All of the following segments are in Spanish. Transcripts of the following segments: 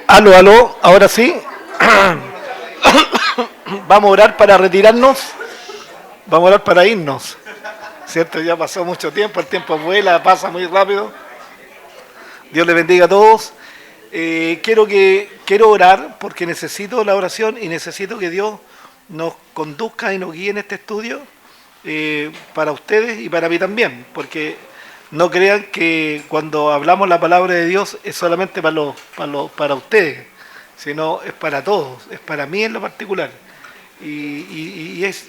Aló, aló, ahora sí. Vamos a orar para retirarnos. Vamos a orar para irnos. ¿Cierto? Ya pasó mucho tiempo, el tiempo vuela, pasa muy rápido. Dios les bendiga a todos. Quiero orar porque necesito la oración y necesito que Dios nos conduzca y nos guíe en este estudio para ustedes y para mí también, porque no crean que cuando hablamos la palabra de Dios es solamente para ustedes, sino es para todos, es para mí en lo particular. Y es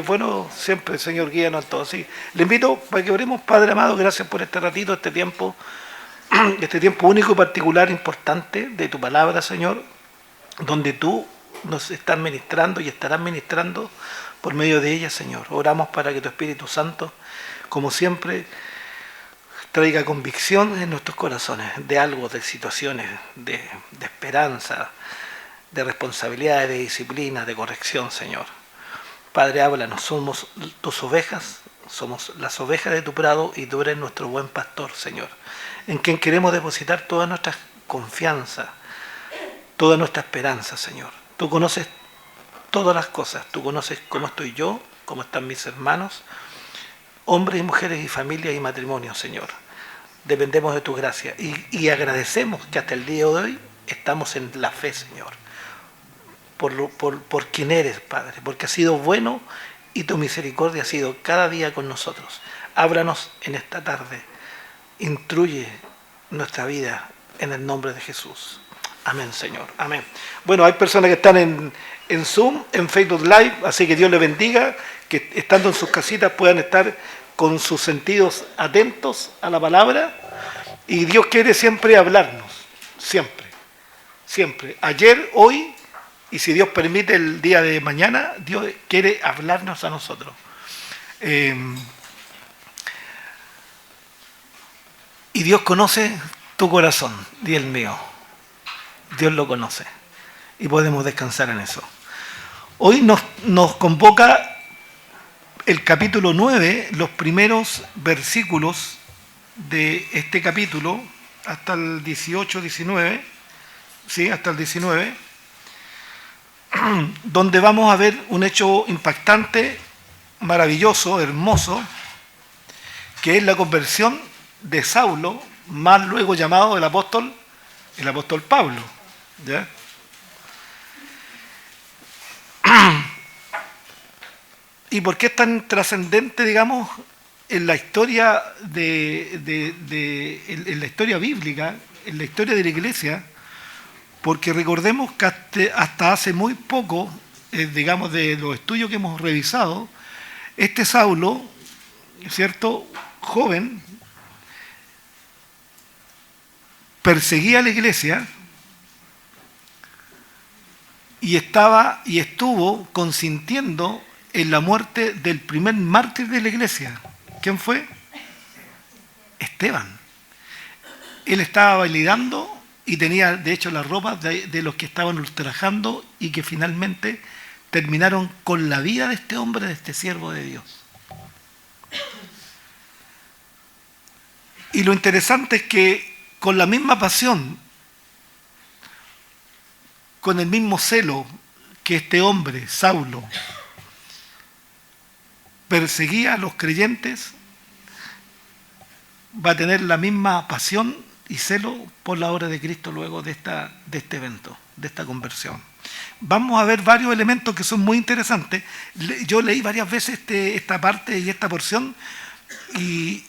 bueno siempre, Señor, guíanos a todos. Sí. Le invito para que oremos, Padre amado, gracias por este ratito, este tiempo único y particular, importante de tu palabra, Señor, donde tú nos estás ministrando y estarás ministrando por medio de ella, Señor. Oramos para que tu Espíritu Santo, como siempre, traiga convicción en nuestros corazones de algo, de situaciones, de esperanza, de responsabilidad, de disciplina, de corrección, Señor. Padre, háblanos, somos tus ovejas, somos las ovejas de tu prado y tú eres nuestro buen pastor, Señor, en quien queremos depositar toda nuestra confianza, toda nuestra esperanza, Señor. Tú conoces todas las cosas, tú conoces cómo estoy yo, cómo están mis hermanos, hombres y mujeres y familias y matrimonios, Señor. Dependemos de tu gracia y agradecemos que hasta el día de hoy estamos en la fe, Señor, por quien eres, Padre, porque has sido bueno y tu misericordia ha sido cada día con nosotros. Háblanos en esta tarde, instruye nuestra vida en el nombre de Jesús. Amén, Señor. Amén. Bueno, hay personas que están en Zoom, en Facebook Live, así que Dios les bendiga, que estando en sus casitas puedan estar con sus sentidos atentos a la palabra. Y Dios quiere siempre hablarnos, siempre, siempre. Ayer, hoy, y si Dios permite el día de mañana, Dios quiere hablarnos a nosotros. Y Dios conoce tu corazón y el mío. Dios lo conoce. Y podemos descansar en eso. Hoy nos convoca el capítulo 9, los primeros versículos de este capítulo, hasta el 18, 19, ¿sí? Hasta el 19, donde vamos a ver un hecho impactante, maravilloso, hermoso, que es la conversión de Saulo, más luego llamado el apóstol Pablo, ¿ya? ¿Y por qué es tan trascendente, digamos, en la historia en la historia bíblica, en la historia de la iglesia? Porque recordemos que hasta hace muy poco, digamos, de los estudios que hemos revisado, este Saulo, ¿cierto?, joven, perseguía a la iglesia y estuvo consintiendo en la muerte del primer mártir de la iglesia. ¿Quién fue? Esteban. Él estaba validando y tenía de hecho las ropas de los que estaban ultrajando y que finalmente terminaron con la vida de este hombre, de este siervo de Dios. Y lo interesante es que con la misma pasión, con el mismo celo que este hombre, Saulo, perseguía a los creyentes, va a tener la misma pasión y celo por la obra de Cristo luego de este evento, de esta conversión. Vamos a ver varios elementos que son muy interesantes. Yo leí varias veces esta parte y esta porción y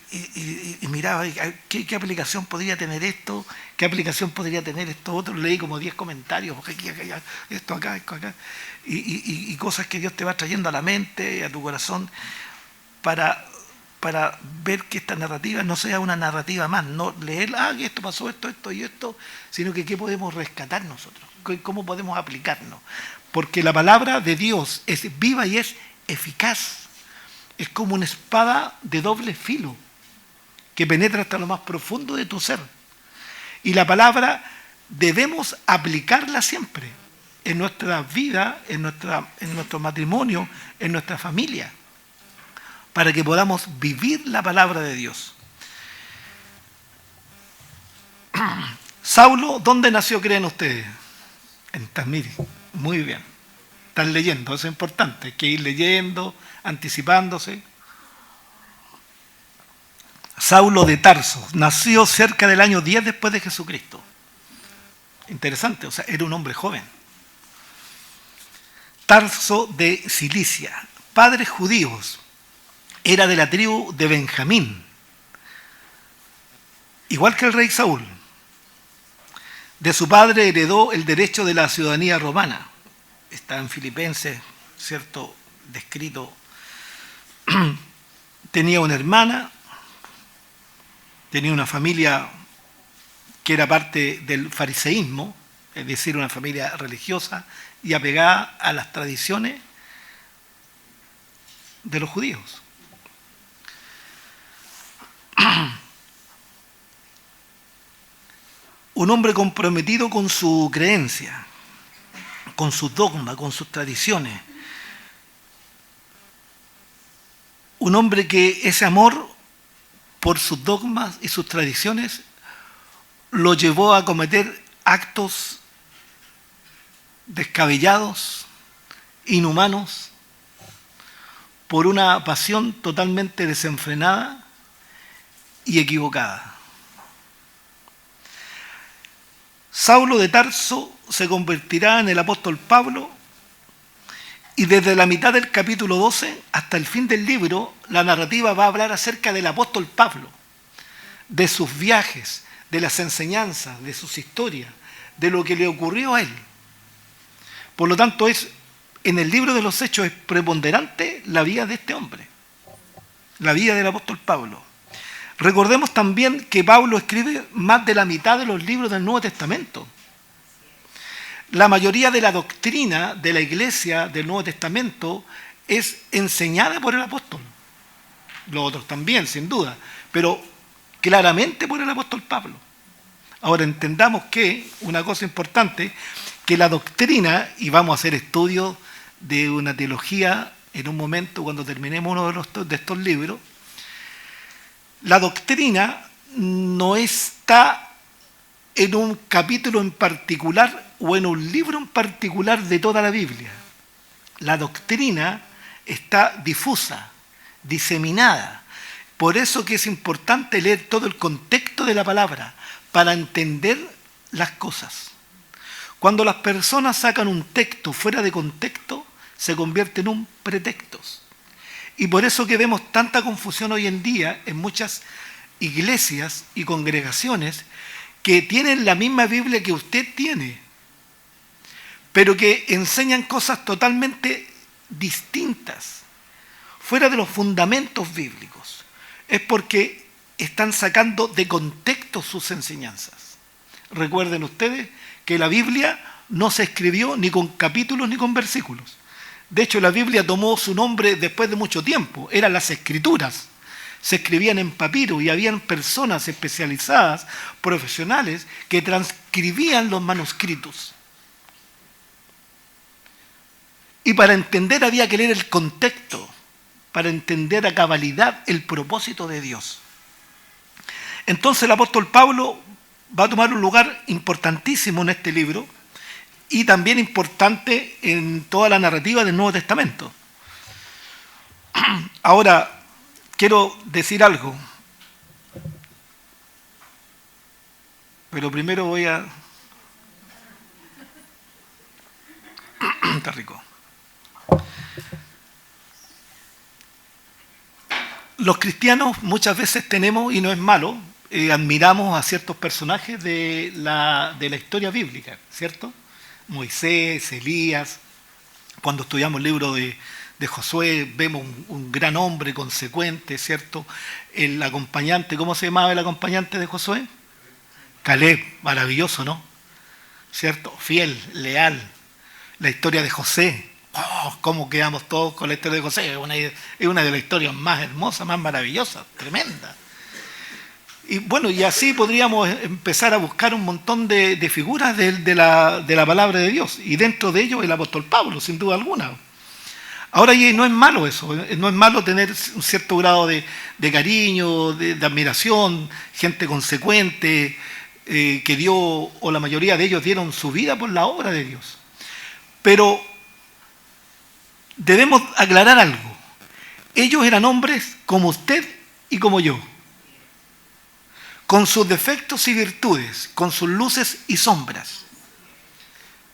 miraba ¿qué aplicación podría tener esto, qué aplicación podría tener esto otro. Leí como 10 comentarios, esto acá, y cosas que Dios te va trayendo a la mente, a tu corazón, para ver que esta narrativa no sea una narrativa más, no leer, que esto pasó, esto y esto, sino que qué podemos rescatar nosotros, cómo podemos aplicarnos. Porque la palabra de Dios es viva y es eficaz. Es como una espada de doble filo que penetra hasta lo más profundo de tu ser. Y la palabra debemos aplicarla siempre en nuestra vida, en nuestro matrimonio, en nuestra familia, para que podamos vivir la palabra de Dios. Saulo, ¿dónde nació, creen ustedes? En Tamir. Muy bien. Están leyendo, eso es importante. Hay que ir leyendo, anticipándose. Saulo de Tarso nació cerca del año 10 después de Jesucristo. Interesante, o sea, era un hombre joven. Tarso de Cilicia, padres judíos, era de la tribu de Benjamín, igual que el rey Saúl. De su padre heredó el derecho de la ciudadanía romana. Está en Filipenses, ¿cierto? Descrito. Tenía una hermana, tenía una familia que era parte del fariseísmo, es decir, una familia religiosa y apegada a las tradiciones de los judíos. Un hombre comprometido con su creencia, con sus dogmas, con sus tradiciones. Un hombre que ese amor por sus dogmas y sus tradiciones lo llevó a cometer actos descabellados, inhumanos, por una pasión totalmente desenfrenada y equivocada. Saulo de Tarso se convertirá en el apóstol Pablo y desde la mitad del capítulo 12 hasta el fin del libro la narrativa va a hablar acerca del apóstol Pablo, de sus viajes, de las enseñanzas, de sus historias, de lo que le ocurrió a él. Por lo tanto, en el libro de los Hechos es preponderante la vida de este hombre, la vida del apóstol Pablo. Recordemos también que Pablo escribe más de la mitad de los libros del Nuevo Testamento. La mayoría de la doctrina de la iglesia del Nuevo Testamento es enseñada por el apóstol. Los otros también, sin duda, pero claramente por el apóstol Pablo. Ahora entendamos que, una cosa importante, que la doctrina, y vamos a hacer estudios de una teología en un momento cuando terminemos uno de estos libros, la doctrina no está en un capítulo en particular o en un libro en particular de toda la Biblia. La doctrina está difusa, diseminada. Por eso que es importante leer todo el contexto de la palabra para entender las cosas. Cuando las personas sacan un texto fuera de contexto, se convierte en un pretexto. Y por eso que vemos tanta confusión hoy en día en muchas iglesias y congregaciones que tienen la misma Biblia que usted tiene, pero que enseñan cosas totalmente distintas, fuera de los fundamentos bíblicos. Es porque están sacando de contexto sus enseñanzas. Recuerden ustedes que la Biblia no se escribió ni con capítulos ni con versículos. De hecho, la Biblia tomó su nombre después de mucho tiempo. Eran las Escrituras. Se escribían en papiro y habían personas especializadas, profesionales, que transcribían los manuscritos. Y para entender había que leer el contexto, para entender a cabalidad el propósito de Dios. Entonces el apóstol Pablo va a tomar un lugar importantísimo en este libro, y también importante en toda la narrativa del Nuevo Testamento. Ahora, quiero decir algo, pero primero voy a... Está rico. Los cristianos muchas veces tenemos, y no es malo, admiramos a ciertos personajes de la historia bíblica, ¿cierto? Moisés, Elías. Cuando estudiamos el libro de Josué vemos un gran hombre consecuente, ¿cierto? El acompañante, ¿cómo se llamaba el acompañante de Josué? Caleb, maravilloso, ¿no? ¿Cierto? Fiel, leal. La historia de José, cómo quedamos todos con la historia de José, es una de las historias más hermosas, más maravillosas, tremenda. Y bueno, y así podríamos empezar a buscar un montón de figuras de la palabra de Dios, y dentro de ellos el apóstol Pablo, sin duda alguna. Ahora, y no es malo eso, no es malo tener un cierto grado de cariño, de admiración, gente consecuente, que dio, o la mayoría de ellos dieron su vida por la obra de Dios. Pero debemos aclarar algo. Ellos eran hombres como usted y como yo, con sus defectos y virtudes, con sus luces y sombras,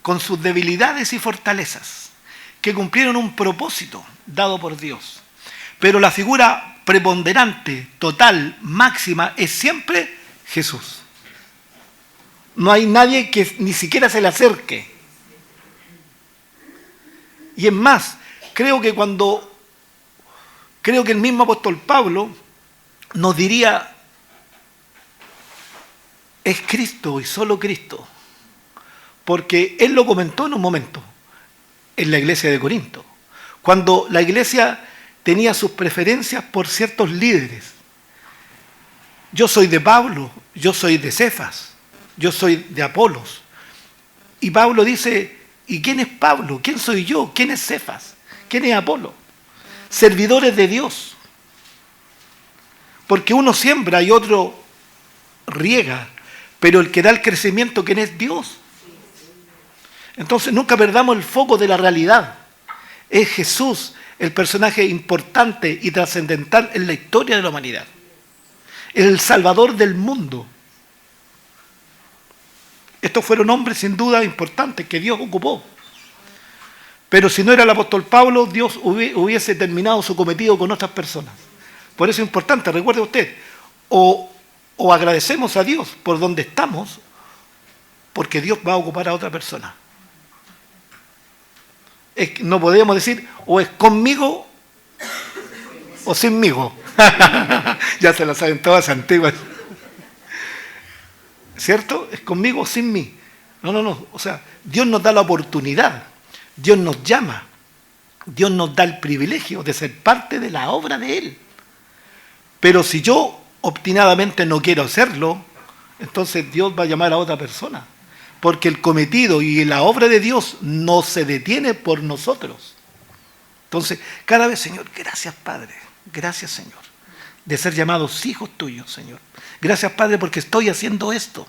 con sus debilidades y fortalezas, que cumplieron un propósito dado por Dios. Pero la figura preponderante, total, máxima, es siempre Jesús. No hay nadie que ni siquiera se le acerque. Y es más, creo que el mismo apóstol Pablo nos diría, es Cristo y solo Cristo. Porque él lo comentó en un momento en la iglesia de Corinto, cuando la iglesia tenía sus preferencias por ciertos líderes. Yo soy de Pablo, yo soy de Cefas, yo soy de Apolos. Y Pablo dice, ¿y quién es Pablo? ¿Quién soy yo? ¿Quién es Cefas? ¿Quién es Apolo? Servidores de Dios. Porque uno siembra y otro riega, pero el que da el crecimiento, ¿quién es? Dios. Entonces nunca perdamos el foco de la realidad. Es Jesús el personaje importante y trascendental en la historia de la humanidad. El Salvador del mundo. Estos fueron hombres sin duda importantes que Dios ocupó. Pero si no era el apóstol Pablo, Dios hubiese terminado su cometido con otras personas. Por eso es importante, recuerde usted, o agradecemos a Dios por donde estamos, porque Dios va a ocupar a otra persona. No podemos decir, o es conmigo o sinmigo. Ya se la saben todas antiguas. ¿Cierto? Es conmigo o sin mí. No. O sea, Dios nos da la oportunidad. Dios nos llama. Dios nos da el privilegio de ser parte de la obra de Él. Pero si yo obstinadamente no quiero hacerlo, entonces Dios va a llamar a otra persona. Porque el cometido y la obra de Dios no se detiene por nosotros. Entonces, cada vez, Señor, gracias, Padre. Gracias, Señor, de ser llamados hijos tuyos, Señor. Gracias, Padre, porque estoy haciendo esto.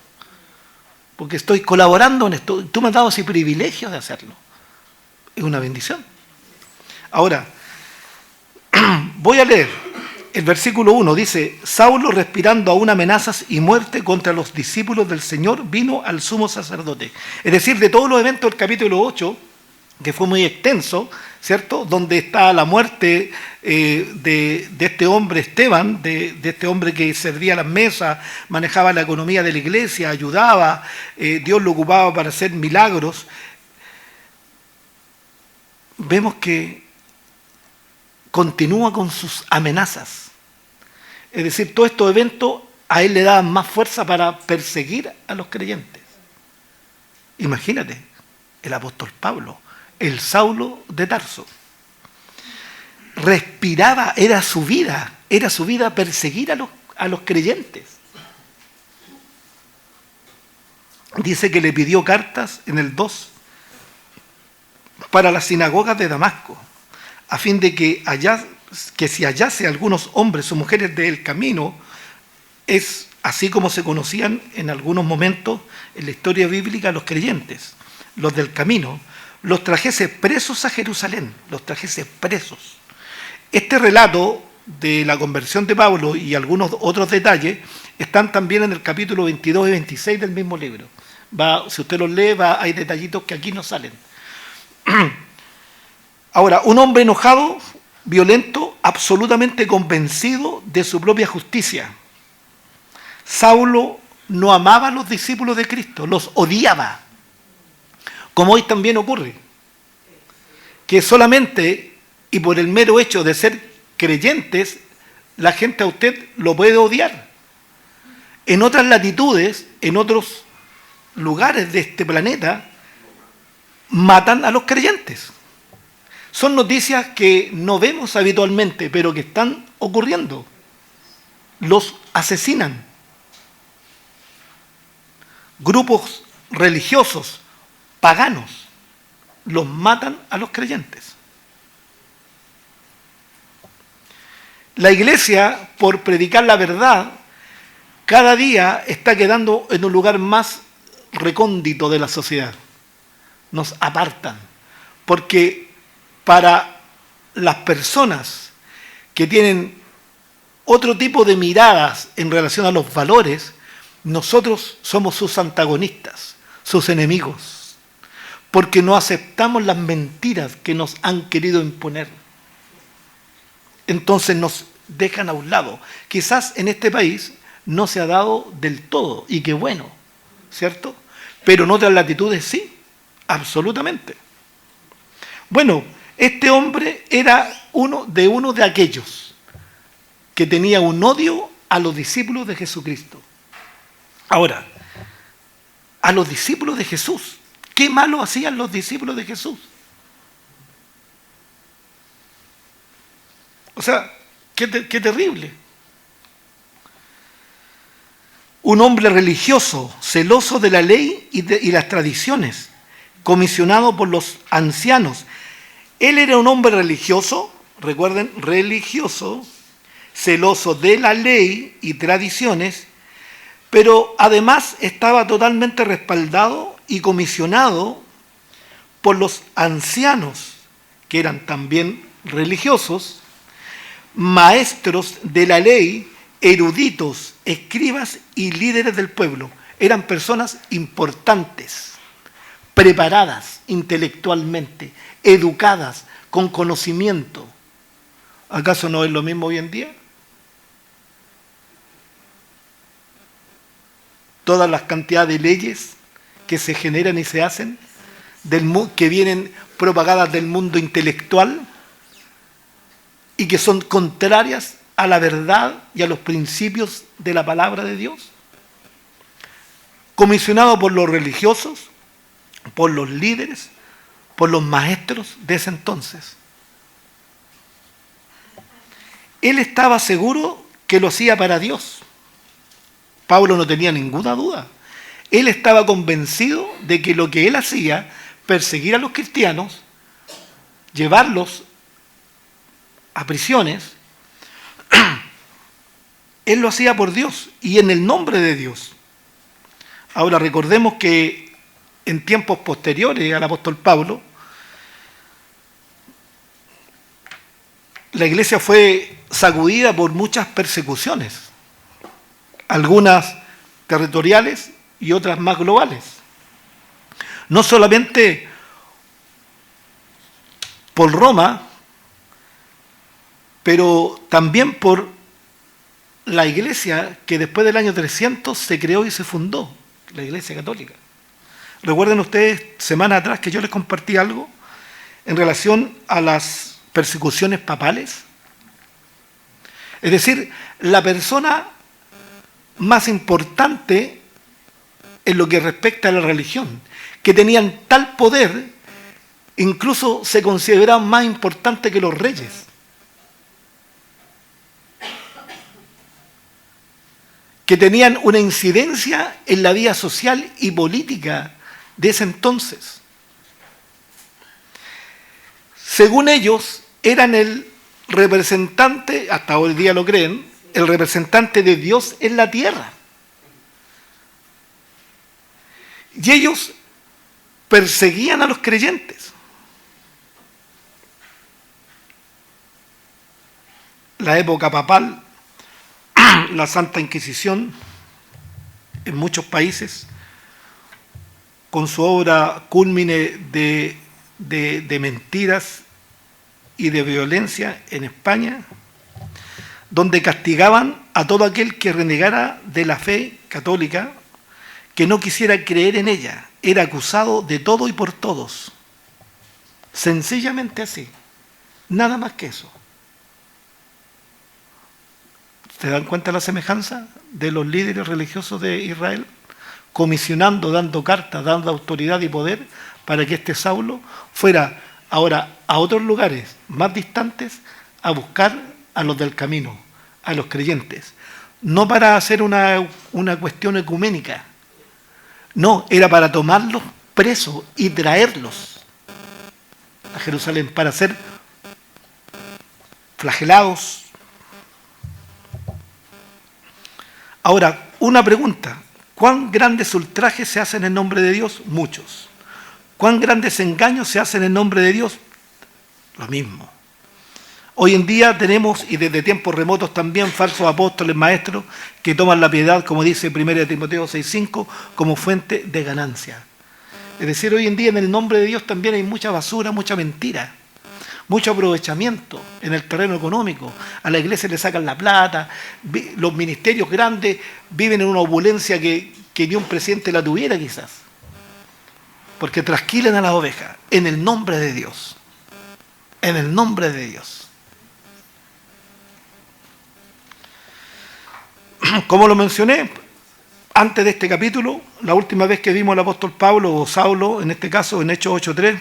Porque estoy colaborando en esto. Tú me has dado ese privilegio de hacerlo. Es una bendición. Ahora, voy a leer el versículo 1. Dice, Saulo, respirando aún amenazas y muerte contra los discípulos del Señor, vino al sumo sacerdote. Es decir, de todos los eventos del capítulo 8, que fue muy extenso, ¿cierto? Donde está la muerte de este hombre Esteban, de este hombre que servía las mesas, manejaba la economía de la iglesia, ayudaba, Dios lo ocupaba para hacer milagros. Vemos que continúa con sus amenazas. Es decir, todos estos eventos a él le daban más fuerza para perseguir a los creyentes. Imagínate, el apóstol Pablo, el Saulo de Tarso, respiraba, era su vida perseguir a los creyentes. Dice que le pidió cartas en el 2 para las sinagogas de Damasco, a fin de que si hallase algunos hombres o mujeres del camino, es así como se conocían en algunos momentos en la historia bíblica los creyentes, los del camino, los trajese presos a Jerusalén, los trajese presos. Este relato de la conversión de Pablo y algunos otros detalles están también en el capítulo 22 y 26 del mismo libro. Si usted los lee, hay detallitos que aquí no salen. Ahora, un hombre enojado, violento, absolutamente convencido de su propia justicia. Saulo no amaba a los discípulos de Cristo, los odiaba. Como hoy también ocurre, que solamente y por el mero hecho de ser creyentes, la gente a usted lo puede odiar. En otras latitudes, en otros lugares de este planeta, matan a los creyentes. Son noticias que no vemos habitualmente, pero que están ocurriendo. Los asesinan. Grupos religiosos, paganos, los matan a los creyentes. La iglesia, por predicar la verdad, cada día está quedando en un lugar más recóndito de la sociedad. Nos apartan, porque para las personas que tienen otro tipo de miradas en relación a los valores, nosotros somos sus antagonistas, sus enemigos, porque no aceptamos las mentiras que nos han querido imponer. Entonces nos dejan a un lado. Quizás en este país no se ha dado del todo, y qué bueno, ¿cierto? Pero en otras latitudes sí, absolutamente. Bueno, este hombre era uno de aquellos que tenía un odio a los discípulos de Jesucristo. Ahora, a los discípulos de Jesús, ¿qué malo hacían los discípulos de Jesús? O sea, qué terrible. Un hombre religioso, celoso de la ley y las tradiciones, comisionado por los ancianos. Él era un hombre religioso, recuerden, religioso, celoso de la ley y tradiciones, pero además estaba totalmente respaldado y comisionado por los ancianos, que eran también religiosos, maestros de la ley, eruditos, escribas y líderes del pueblo. Eran personas importantes, preparadas intelectualmente, educadas, con conocimiento. ¿Acaso no es lo mismo hoy en día? Todas las cantidades de leyes que se generan y se hacen, que vienen propagadas del mundo intelectual y que son contrarias a la verdad y a los principios de la palabra de Dios. Comisionado por los religiosos, por los líderes, por los maestros de ese entonces. Él estaba seguro que lo hacía para Dios. Pablo no tenía ninguna duda. Él estaba convencido de que lo que él hacía, perseguir a los cristianos, llevarlos a prisiones, él lo hacía por Dios y en el nombre de Dios. Ahora recordemos que en tiempos posteriores al apóstol Pablo, la iglesia fue sacudida por muchas persecuciones, algunas territoriales y otras más globales. No solamente por Roma, pero también por la iglesia que después del año 300 se creó y se fundó, la Iglesia Católica. Recuerden ustedes, semanas atrás, que yo les compartí algo en relación a las persecuciones papales. Es decir, la persona más importante en lo que respecta a la religión, que tenían tal poder, incluso se consideraban más importantes que los reyes. Que tenían una incidencia en la vida social y política de ese entonces. Según ellos, eran el representante, hasta hoy día lo creen, el representante de Dios en la tierra. Y ellos perseguían a los creyentes. La época papal, la Santa Inquisición, en muchos países, con su obra cúlmine de mentiras y de violencia en España, donde castigaban a todo aquel que renegara de la fe católica, que no quisiera creer en ella, era acusado de todo y por todos. Sencillamente así, nada más que eso. ¿Se dan cuenta de la semejanza de los líderes religiosos de Israel? Comisionando, dando cartas, dando autoridad y poder para que este Saulo fuera ahora a otros lugares más distantes a buscar a los del camino, a los creyentes. No para hacer una cuestión ecuménica, no, era para tomarlos presos y traerlos a Jerusalén para ser flagelados. Ahora, una pregunta. ¿Cuán grandes ultrajes se hacen en nombre de Dios? Muchos. ¿Cuán grandes engaños se hacen en nombre de Dios? Lo mismo. Hoy en día tenemos, y desde tiempos remotos también, falsos apóstoles, maestros, que toman la piedad, como dice 1 Timoteo 6:5, como fuente de ganancia. Es decir, hoy en día en el nombre de Dios también hay mucha basura, mucha mentira, mucho aprovechamiento en el terreno económico. A la iglesia le sacan la plata, los ministerios grandes viven en una opulencia que ni un presidente la tuviera quizás, porque trasquilan a las ovejas en el nombre de Dios. En el nombre de Dios. Como lo mencioné antes de este capítulo, la última vez que vimos al apóstol Pablo, o Saulo, en este caso en Hechos 8:3,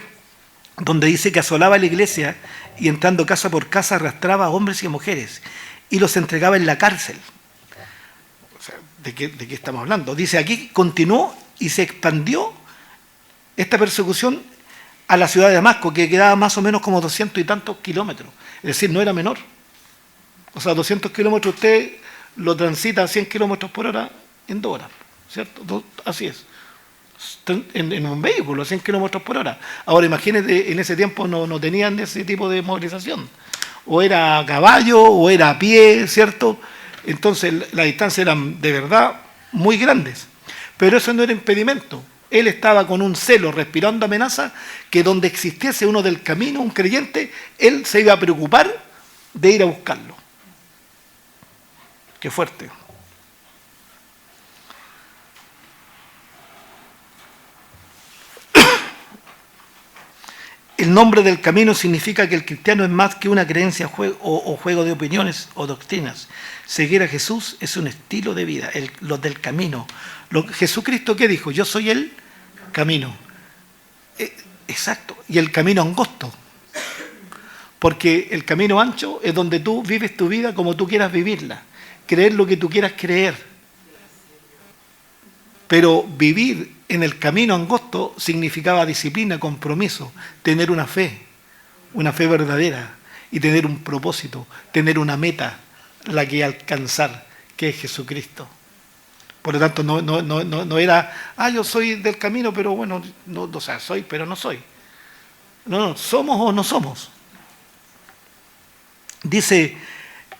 donde dice que asolaba la iglesia y entrando casa por casa arrastraba a hombres y a mujeres y los entregaba en la cárcel. O sea, ¿de qué estamos hablando? Dice aquí, continuó y se expandió esta persecución a la ciudad de Damasco, que quedaba más o menos como 200 y tantos kilómetros. Es decir, no era menor. O sea, 200 kilómetros usted lo transita a 100 kilómetros por hora en 2 horas, ¿cierto? Así es. En un vehículo a 100 kilómetros por hora. Ahora imagínate, en ese tiempo no tenían ese tipo de movilización. O era a caballo, o era a pie, ¿cierto? Entonces las distancias eran de verdad muy grandes. Pero eso no era impedimento. Él estaba con un celo, respirando amenaza, que donde existiese uno del camino, un creyente, él se iba a preocupar de ir a buscarlo. Qué fuerte. El nombre del camino significa que el cristiano es más que una creencia o juego de opiniones o doctrinas. Seguir a Jesús es un estilo de vida, los del camino. Jesucristo, ¿qué dijo? Yo soy el camino. Exacto. Y el camino angosto. Porque el camino ancho es donde tú vives tu vida como tú quieras vivirla. Creer lo que tú quieras creer. Pero vivir en el camino angosto significaba disciplina, compromiso, tener una fe verdadera y tener un propósito, tener una meta, la que alcanzar, que es Jesucristo. Por lo tanto, no era, yo soy del camino, pero bueno, soy, pero no soy. No, somos o no somos. Dice,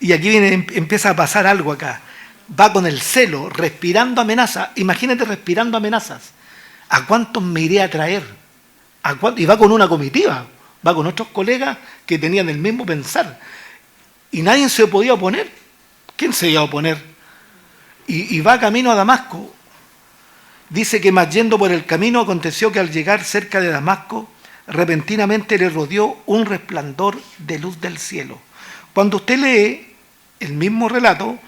y aquí empieza a pasar algo acá. Va con el celo, respirando amenazas. Imagínate respirando amenazas. ¿A cuántos me iré a traer? Y va con una comitiva. Va con otros colegas que tenían el mismo pensar. Y nadie se podía oponer. ¿Quién se iba a oponer? Y va camino a Damasco. Dice que más yendo por el camino aconteció que al llegar cerca de Damasco, repentinamente le rodeó un resplandor de luz del cielo. Cuando usted lee el mismo relato,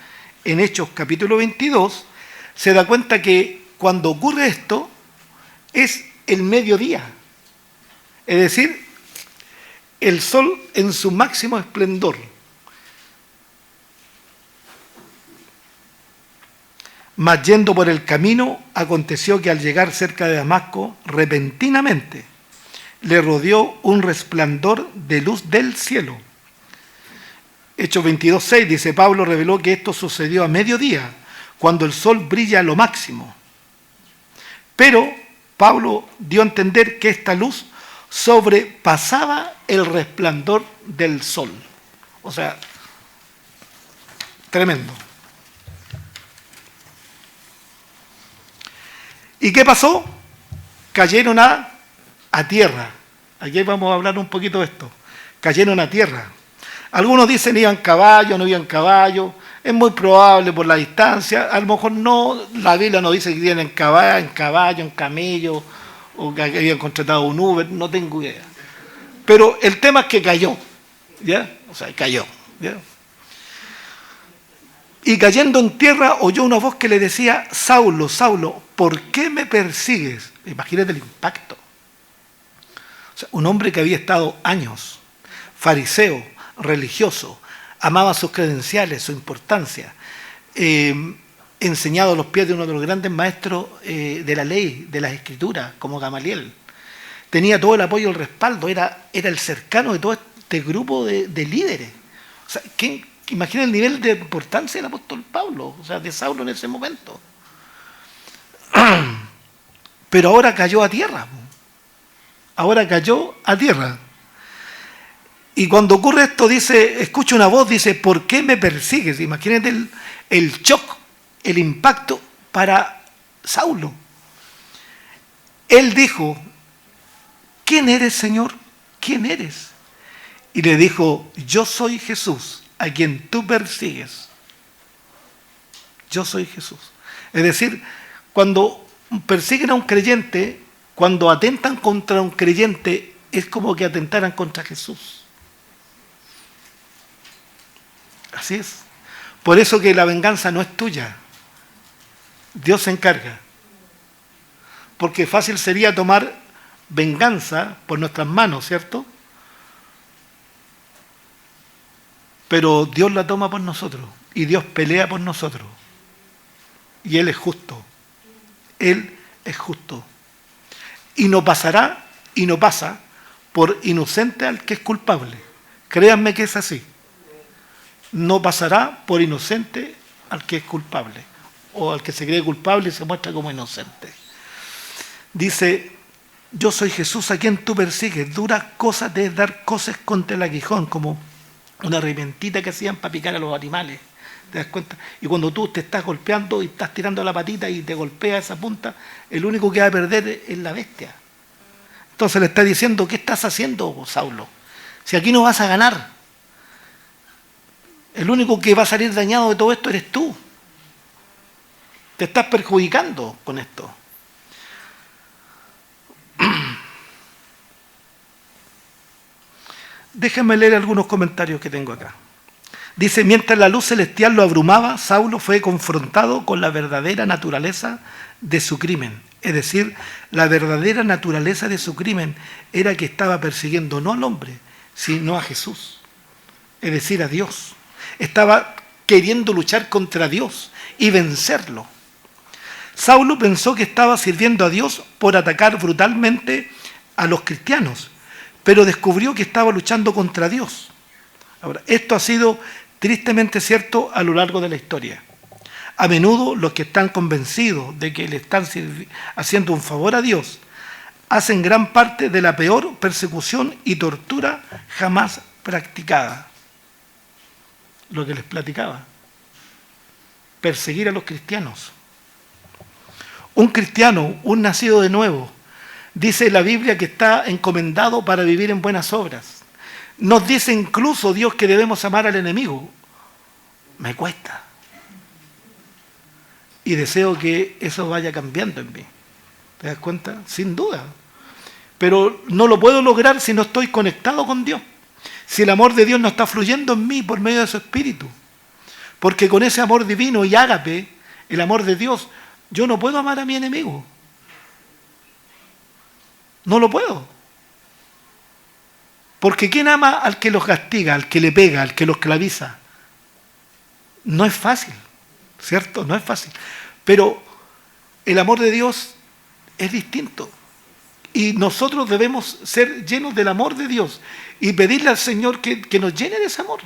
en Hechos capítulo 22, se da cuenta que cuando ocurre esto, es el mediodía. Es decir, el sol en su máximo esplendor. Mas yendo por el camino, aconteció que al llegar cerca de Damasco, repentinamente le rodeó un resplandor de luz del cielo. Hechos 22:6 dice, Pablo reveló que esto sucedió a mediodía, cuando el sol brilla a lo máximo. Pero Pablo dio a entender que esta luz sobrepasaba el resplandor del sol. O sea, tremendo. ¿Y qué pasó? Cayeron a tierra. Aquí vamos a hablar un poquito de esto. Cayeron a tierra. Algunos dicen iban caballo, no iban caballo. Es muy probable por la distancia. A lo mejor no, la Biblia no dice que iban en caballo, en camello, o que habían contratado un Uber, no tengo idea. Pero el tema es que cayó, ¿ya? O sea, cayó, ¿ya? Y cayendo en tierra oyó una voz que le decía, Saulo, Saulo, ¿por qué me persigues? Imagínate el impacto. O sea, un hombre que había estado años, fariseo, religioso, amaba sus credenciales, su importancia, enseñado a los pies de uno de los grandes maestros de la ley, de las escrituras, como Gamaliel. Tenía todo el apoyo y el respaldo, era el cercano de todo este grupo de líderes. O sea, Imagina el nivel de importancia del apóstol Pablo, o sea, de Saulo en ese momento. Pero ahora cayó a tierra. Ahora cayó a tierra. Y cuando ocurre esto, dice, escucha una voz, dice, ¿por qué me persigues? Imagínate el shock, el impacto para Saulo. Él dijo, ¿quién eres, Señor? ¿Quién eres? Y le dijo, yo soy Jesús, a quien tú persigues. Yo soy Jesús. Es decir, cuando persiguen a un creyente, cuando atentan contra un creyente, es como que atentaran contra Jesús. Así es. Por eso que la venganza no es tuya. Dios se encarga. Porque fácil sería tomar venganza por nuestras manos, ¿cierto? Pero Dios la toma por nosotros. Y Dios pelea por nosotros. Y Él es justo. Él es justo. Y no pasará, y no pasa, por inocente al que es culpable. Créanme que es así. No pasará por inocente al que es culpable. O al que se cree culpable y se muestra como inocente. Dice, yo soy Jesús a quien tú persigues. Duras cosas de dar cosas contra el aguijón, como una herramientita que hacían para picar a los animales. ¿Te das cuenta? Y cuando tú te estás golpeando y estás tirando la patita y te golpea esa punta, el único que va a perder es la bestia. Entonces le está diciendo, ¿qué estás haciendo, Saulo? Si aquí no vas a ganar. El único que va a salir dañado de todo esto eres tú. Te estás perjudicando con esto. Déjenme leer algunos comentarios que tengo acá. Dice, mientras la luz celestial lo abrumaba, Saulo fue confrontado con la verdadera naturaleza de su crimen. Es decir, la verdadera naturaleza de su crimen era que estaba persiguiendo no al hombre, sino a Jesús. Es decir, a Dios. Estaba queriendo luchar contra Dios y vencerlo. Saulo pensó que estaba sirviendo a Dios por atacar brutalmente a los cristianos, pero descubrió que estaba luchando contra Dios. Ahora, esto ha sido tristemente cierto a lo largo de la historia. A menudo los que están convencidos de que le están haciendo un favor a Dios hacen gran parte de la peor persecución y tortura jamás practicada. Lo que les platicaba. Perseguir a los cristianos. Un cristiano, un nacido de nuevo, dice la Biblia que está encomendado para vivir en buenas obras. Nos dice incluso Dios que debemos amar al enemigo. Me cuesta. Y deseo que eso vaya cambiando en mí. ¿Te das cuenta? Sin duda. Pero no lo puedo lograr si no estoy conectado con Dios. Si el amor de Dios no está fluyendo en mí por medio de su Espíritu. Porque con ese amor divino y ágape, el amor de Dios, yo no puedo amar a mi enemigo. No lo puedo. Porque ¿quién ama al que los castiga, al que le pega, al que los esclaviza? No es fácil, ¿cierto? No es fácil. Pero el amor de Dios es distinto. Y nosotros debemos ser llenos del amor de Dios y pedirle al Señor que nos llene de ese amor.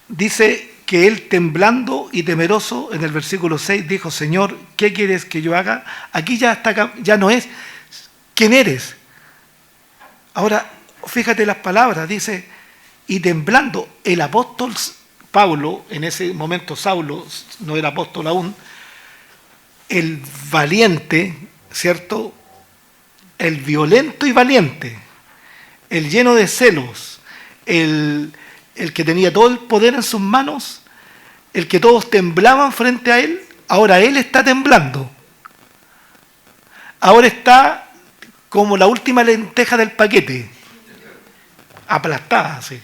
Dice que él, temblando y temeroso, en el versículo 6, dijo, Señor, ¿qué quieres que yo haga? Aquí ya no es quién eres. Ahora, fíjate las palabras, dice, y temblando, el apóstol Pablo, en ese momento Saulo, no era apóstol aún, el valiente, ¿cierto? El violento y valiente, el lleno de celos, el que tenía todo el poder en sus manos, el que todos temblaban frente a él, ahora él está temblando. Ahora está como la última lenteja del paquete, aplastada, sí.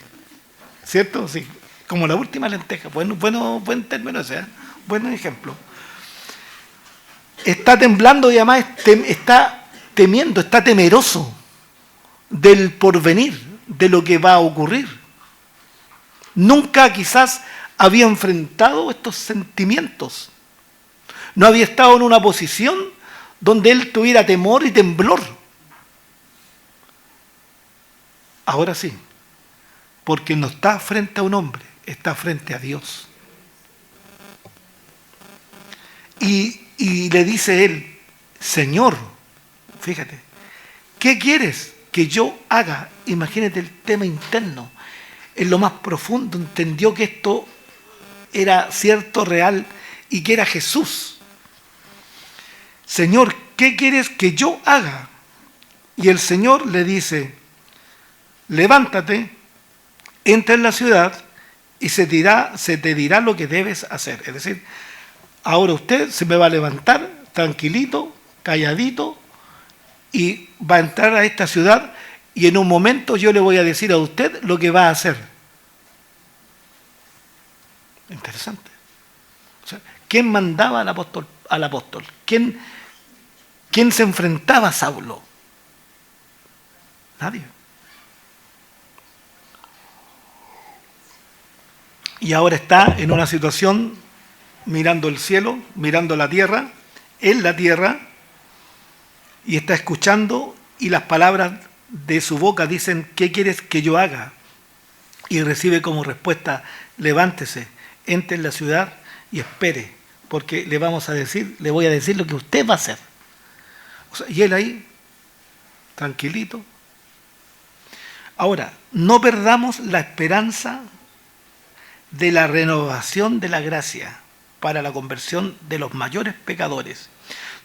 ¿Cierto? Sí, como la última lenteja. Buen término ese, ¿eh? Buen ejemplo. Está temblando y además está temiendo, está temeroso del porvenir, de lo que va a ocurrir. Nunca quizás había enfrentado estos sentimientos. No había estado en una posición donde él tuviera temor y temblor. Ahora sí, porque no está frente a un hombre, está frente a Dios. Y le dice él, Señor, fíjate, ¿qué quieres que yo haga? Imagínate el tema interno. En lo más profundo entendió que esto era cierto, real, y que era Jesús. Señor, ¿qué quieres que yo haga? Y el Señor le dice, levántate, entra en la ciudad y se te dirá lo que debes hacer. Es decir, ahora usted se me va a levantar tranquilito, calladito, y va a entrar a esta ciudad y en un momento yo le voy a decir a usted lo que va a hacer. Interesante. O sea, ¿quién mandaba al apóstol? ¿Quién se enfrentaba a Saulo? Nadie. Y ahora está en una situación mirando el cielo, mirando la tierra, en la tierra, y está escuchando, y las palabras de su boca dicen, ¿qué quieres que yo haga? Y recibe como respuesta, levántese, entre en la ciudad y espere, porque le voy a decir lo que usted va a hacer. O sea, y él ahí, tranquilito. Ahora, no perdamos la esperanza de la renovación de la gracia para la conversión de los mayores pecadores.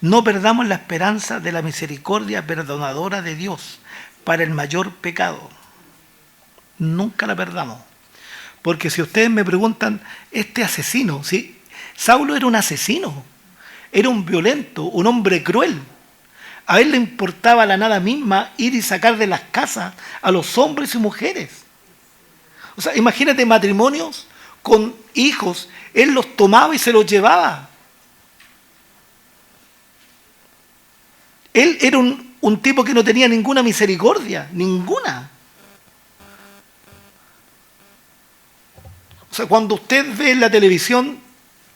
No perdamos la esperanza de la misericordia perdonadora de Dios para el mayor pecado. Nunca la perdamos. Porque si ustedes me preguntan, este asesino, ¿sí? Saulo era un asesino, era un violento, un hombre cruel. A él le importaba la nada misma ir y sacar de las casas a los hombres y mujeres. O sea, imagínate matrimonios con hijos, él los tomaba y se los llevaba. Él era un tipo que no tenía ninguna misericordia, ninguna. O sea, cuando usted ve en la televisión,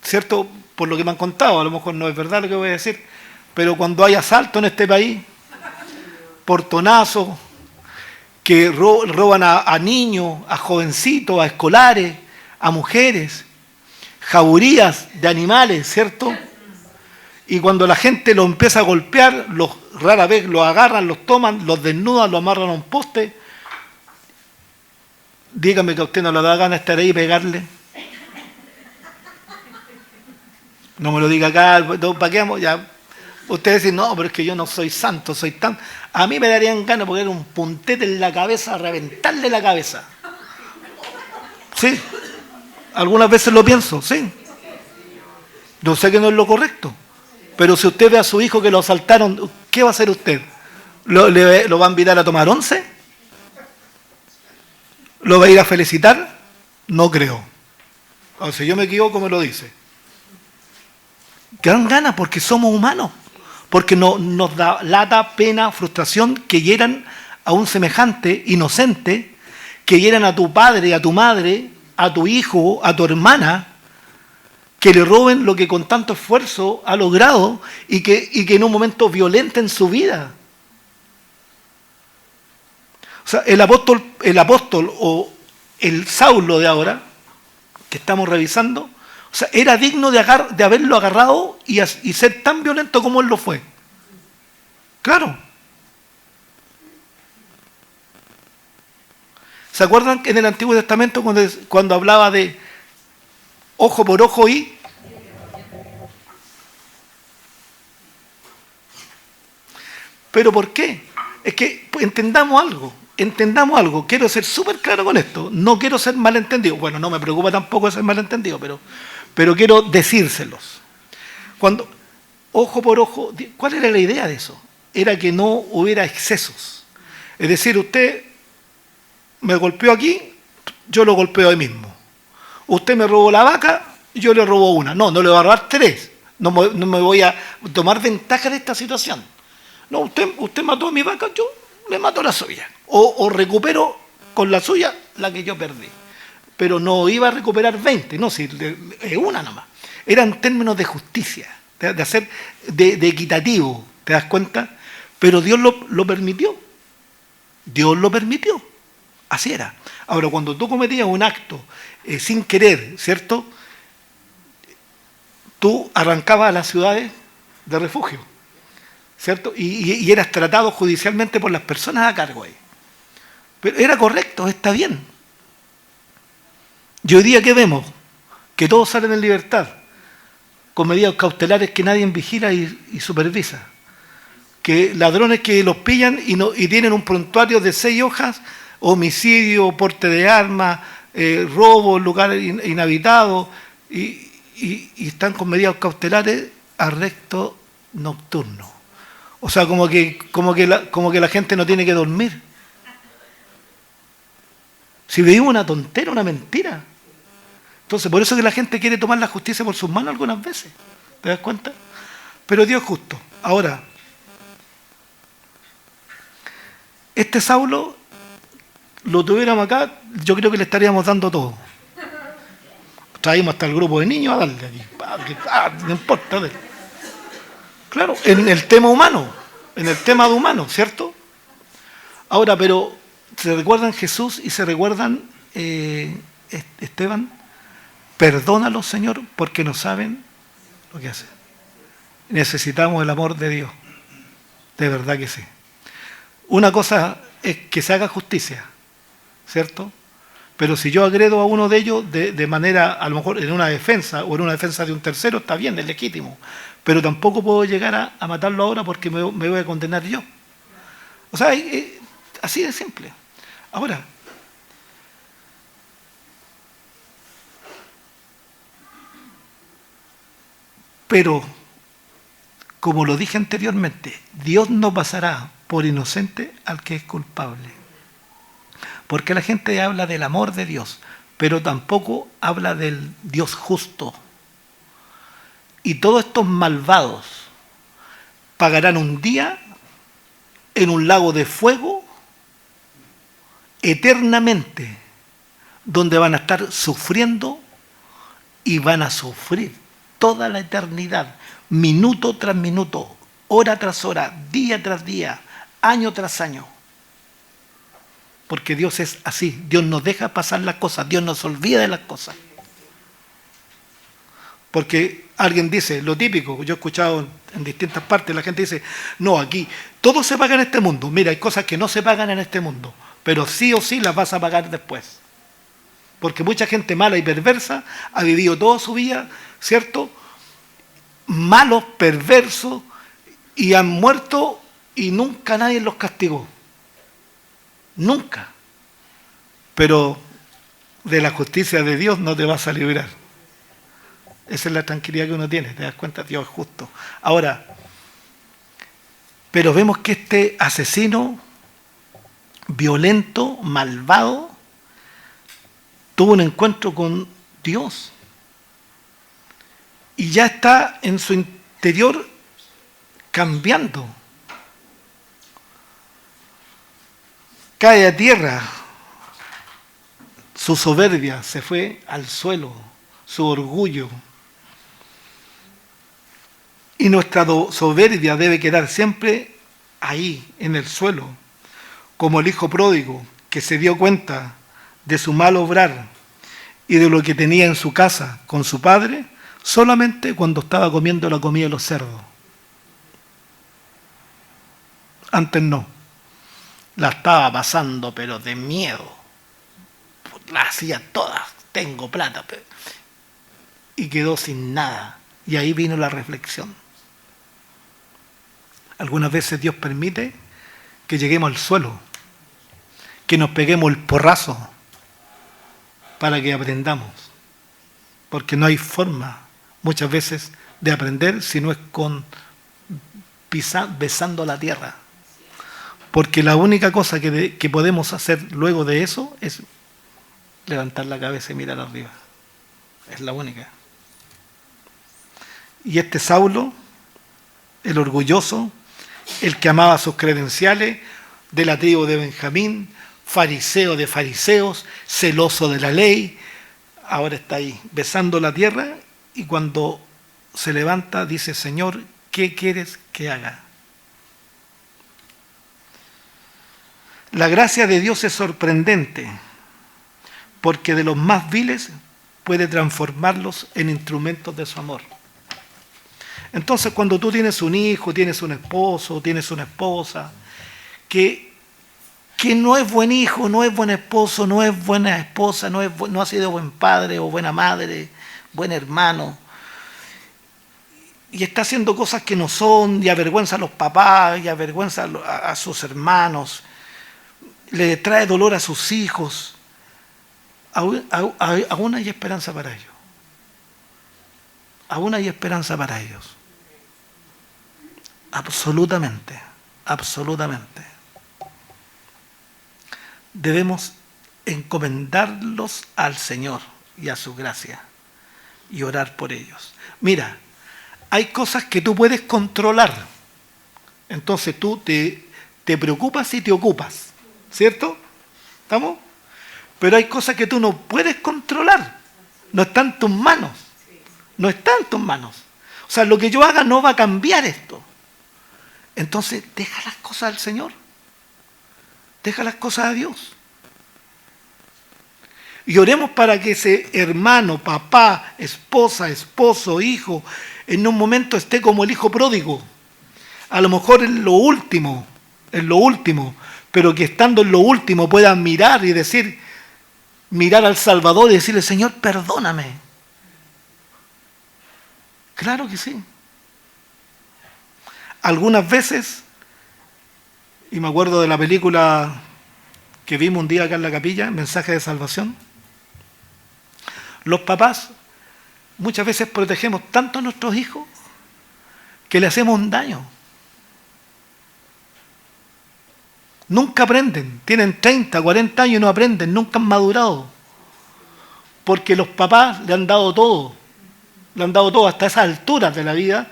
¿cierto? Por lo que me han contado, a lo mejor no es verdad lo que voy a decir, pero cuando hay asalto en este país, portonazos, que roban a niños, a jovencitos, a escolares, a mujeres, jaurías de animales, ¿cierto? Y cuando la gente lo empieza a golpear, rara vez los agarran, los toman, los desnudan, los amarran a un poste. Dígame que a usted no le da gana estar ahí y pegarle. No me lo diga acá, no, ¿para qué vamos? Ya. Ustedes dicen, no, pero es que yo no soy santo, soy tan... A mí me darían ganas de poner un puntete en la cabeza, reventarle la cabeza. Sí. Algunas veces lo pienso, sí. Yo sé que no es lo correcto. Pero si usted ve a su hijo que lo asaltaron, ¿qué va a hacer usted? ¿Lo va a invitar a tomar once? ¿Lo va a ir a felicitar? No creo. O sea, si yo me equivoco, me lo dice. Dan ganas porque somos humanos. Porque nos da lata, pena, frustración que hieran a un semejante inocente, que hieran a tu padre, a tu madre, a tu hijo, a tu hermana, que le roben lo que con tanto esfuerzo ha logrado y que en un momento violenten su vida. O sea, el apóstol o el Saulo de ahora, que estamos revisando, o sea, era digno de haberlo agarrado y ser tan violento como él lo fue. Claro. ¿Se acuerdan que en el Antiguo Testamento cuando hablaba de ojo por ojo y... ¿Pero por qué? Es que entendamos algo. Quiero ser súper claro con esto. No quiero ser malentendido. Bueno, no me preocupa tampoco ser malentendido, pero quiero decírselos. Cuando, ojo por ojo, ¿cuál era la idea de eso? Era que no hubiera excesos. Es decir, usted me golpeó aquí, yo lo golpeo ahí mismo. Usted me robó la vaca, yo le robo una. No le voy a robar tres. No me voy a tomar ventaja de esta situación. No, usted mató a mi vaca, yo le mato la suya. O recupero con la suya la que yo perdí. Pero no iba a recuperar 20, no, si es una nomás. Eran términos de justicia, de equitativo. ¿Te das cuenta? Pero Dios lo permitió. Dios lo permitió. Así era. Ahora, cuando tú cometías un acto sin querer, ¿cierto? Tú arrancabas a las ciudades de refugio, ¿cierto? Y eras tratado judicialmente por las personas a cargo ahí. Pero era correcto, está bien. Y hoy día, ¿qué vemos? Que todos salen en libertad, con medidas cautelares que nadie vigila y supervisa. Que ladrones que los pillan y tienen un prontuario de 6 hojas, homicidio, porte de armas, robo, lugar inhabitado, y están con medidas cautelares, arresto nocturno. O sea, como que la gente no tiene que dormir. Si vivimos una tontera, una mentira. Entonces, por eso que la gente quiere tomar la justicia por sus manos algunas veces. ¿Te das cuenta? Pero Dios es justo. Ahora, este Saulo, lo tuviéramos acá, yo creo que le estaríamos dando todo. Traímos hasta el grupo de niños a darle aquí. No importa. Claro, en el tema humano, en el tema de humano, ¿cierto? Ahora, pero se recuerdan Jesús y se recuerdan Esteban. Perdónalos, Señor, porque no saben lo que hacen. Necesitamos el amor de Dios. De verdad que sí. Una cosa es que se haga justicia, ¿cierto? Pero si yo agredo a uno de ellos de manera, a lo mejor en una defensa o en una defensa de un tercero, está bien, es legítimo. Pero tampoco puedo llegar a matarlo ahora porque me voy a condenar yo. O sea, así de simple. Ahora, pero, como lo dije anteriormente, Dios no pasará por inocente al que es culpable. Porque la gente habla del amor de Dios, pero tampoco habla del Dios justo. Y todos estos malvados pagarán un día en un lago de fuego eternamente, donde van a estar sufriendo y van a sufrir toda la eternidad, minuto tras minuto, hora tras hora, día tras día, año tras año. Porque Dios es así, Dios nos deja pasar las cosas, Dios nos olvida de las cosas. Porque alguien dice, lo típico, yo he escuchado en distintas partes, la gente dice, no, aquí todo se paga en este mundo. Mira, hay cosas que no se pagan en este mundo, pero sí o sí las vas a pagar después. Porque mucha gente mala y perversa ha vivido toda su vida, ¿cierto? Malos, perversos, y han muerto y nunca nadie los castigó. Nunca. Pero de la justicia de Dios no te vas a librar. Esa es la tranquilidad que uno tiene, te das cuenta, Dios es justo. Ahora, pero vemos que este asesino violento, malvado, tuvo un encuentro con Dios. Y ya está en su interior cambiando. Cae a tierra. Su soberbia se fue al suelo, su orgullo. Y nuestra soberbia debe quedar siempre ahí, en el suelo, como el hijo pródigo que se dio cuenta de su mal obrar y de lo que tenía en su casa con su padre, solamente cuando estaba comiendo la comida de los cerdos. Antes no. La estaba pasando, pero de miedo. La hacía todas. Tengo plata. Y quedó sin nada. Y ahí vino la reflexión. Algunas veces Dios permite que lleguemos al suelo, que nos peguemos el porrazo para que aprendamos. Porque no hay forma, muchas veces, de aprender si no es con besando la tierra. Porque la única cosa que podemos hacer luego de eso es levantar la cabeza y mirar arriba. Es la única. Y este Saulo, el orgulloso, el que amaba sus credenciales, de la tribu de Benjamín, fariseo de fariseos, celoso de la ley, ahora está ahí besando la tierra, y cuando se levanta dice: Señor, ¿qué quieres que haga? La gracia de Dios es sorprendente, porque de los más viles puede transformarlos en instrumentos de su amor. Entonces, cuando tú tienes un hijo, tienes un esposo, tienes una esposa, que no es buen hijo, no es buen esposo, no es buena esposa, no ha sido buen padre o buena madre, buen hermano, y está haciendo cosas que no son, y avergüenza a los papás, y avergüenza a sus hermanos, le trae dolor a sus hijos, aún hay esperanza para ellos. Aún hay esperanza para ellos. Absolutamente, absolutamente. Debemos encomendarlos al Señor y a su gracia y orar por ellos. Mira, hay cosas que tú puedes controlar. Entonces tú te preocupas y te ocupas, ¿cierto? ¿Estamos? Pero hay cosas que tú no puedes controlar. No están en tus manos. No está en tus manos. O sea, lo que yo haga no va a cambiar esto. Entonces, deja las cosas al Señor. Deja las cosas a Dios. Y oremos para que ese hermano, papá, esposa, esposo, hijo, en un momento esté como el hijo pródigo. A lo mejor en lo último, pero que estando en lo último pueda mirar y decir, mirar al Salvador y decirle, Señor, perdóname. Claro que sí. Algunas veces, y me acuerdo de la película que vimos un día acá en la capilla, Mensaje de Salvación, los papás muchas veces protegemos tanto a nuestros hijos que le hacemos un daño. Nunca aprenden, tienen 30, 40 años y no aprenden, nunca han madurado, porque los papás le han dado todo hasta esas alturas de la vida,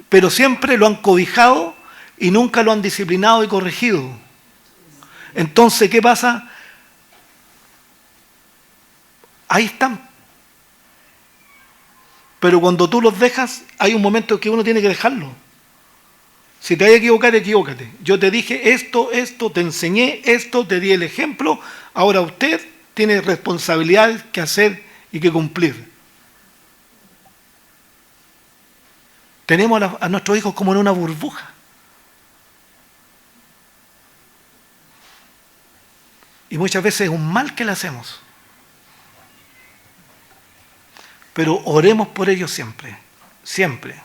pero siempre lo han cobijado y nunca lo han disciplinado y corregido. Entonces, ¿qué pasa? Ahí están. Pero cuando tú los dejas, hay un momento que uno tiene que dejarlo. Si te hay que equivocar, equivócate. Yo te dije esto, te enseñé esto, te di el ejemplo, ahora usted tiene responsabilidades que hacer y que cumplir. Tenemos a nuestros hijos como en una burbuja. Y muchas veces es un mal que le hacemos. Pero oremos por ellos siempre, siempre.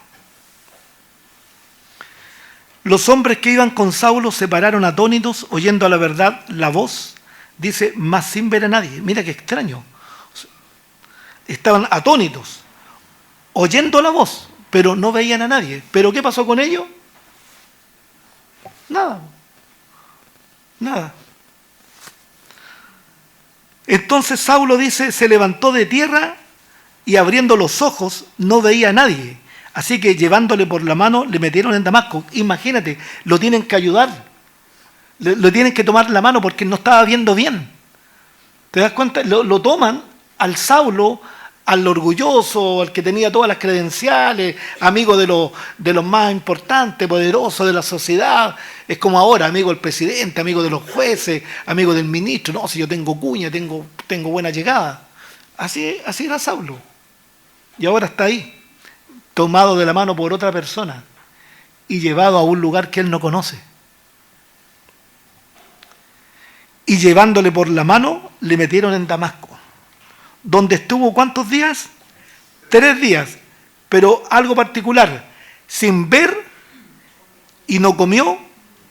Los hombres que iban con Saulo se pararon atónitos, oyendo a la verdad la voz, dice, mas sin ver a nadie. Mira qué extraño. Estaban atónitos, oyendo la voz, pero no veían a nadie. ¿Pero qué pasó con ellos? Nada. Nada. Entonces Saulo dice, se levantó de tierra y abriendo los ojos no veía a nadie. Así que llevándole por la mano le metieron en Damasco. Imagínate, lo tienen que ayudar. Le tienen que tomar la mano porque no estaba viendo bien. ¿Te das cuenta? Lo toman al Saulo, al orgulloso, al que tenía todas las credenciales, amigo de los más importantes, poderosos de la sociedad. Es como ahora, amigo del presidente, amigo de los jueces, amigo del ministro. No, si yo tengo cuña, tengo buena llegada. Así era Saulo. Y ahora está ahí, tomado de la mano por otra persona y llevado a un lugar que él no conoce. Y llevándole por la mano, le metieron en Damasco, donde estuvo ¿cuántos días? 3 días, pero algo particular, sin ver y no comió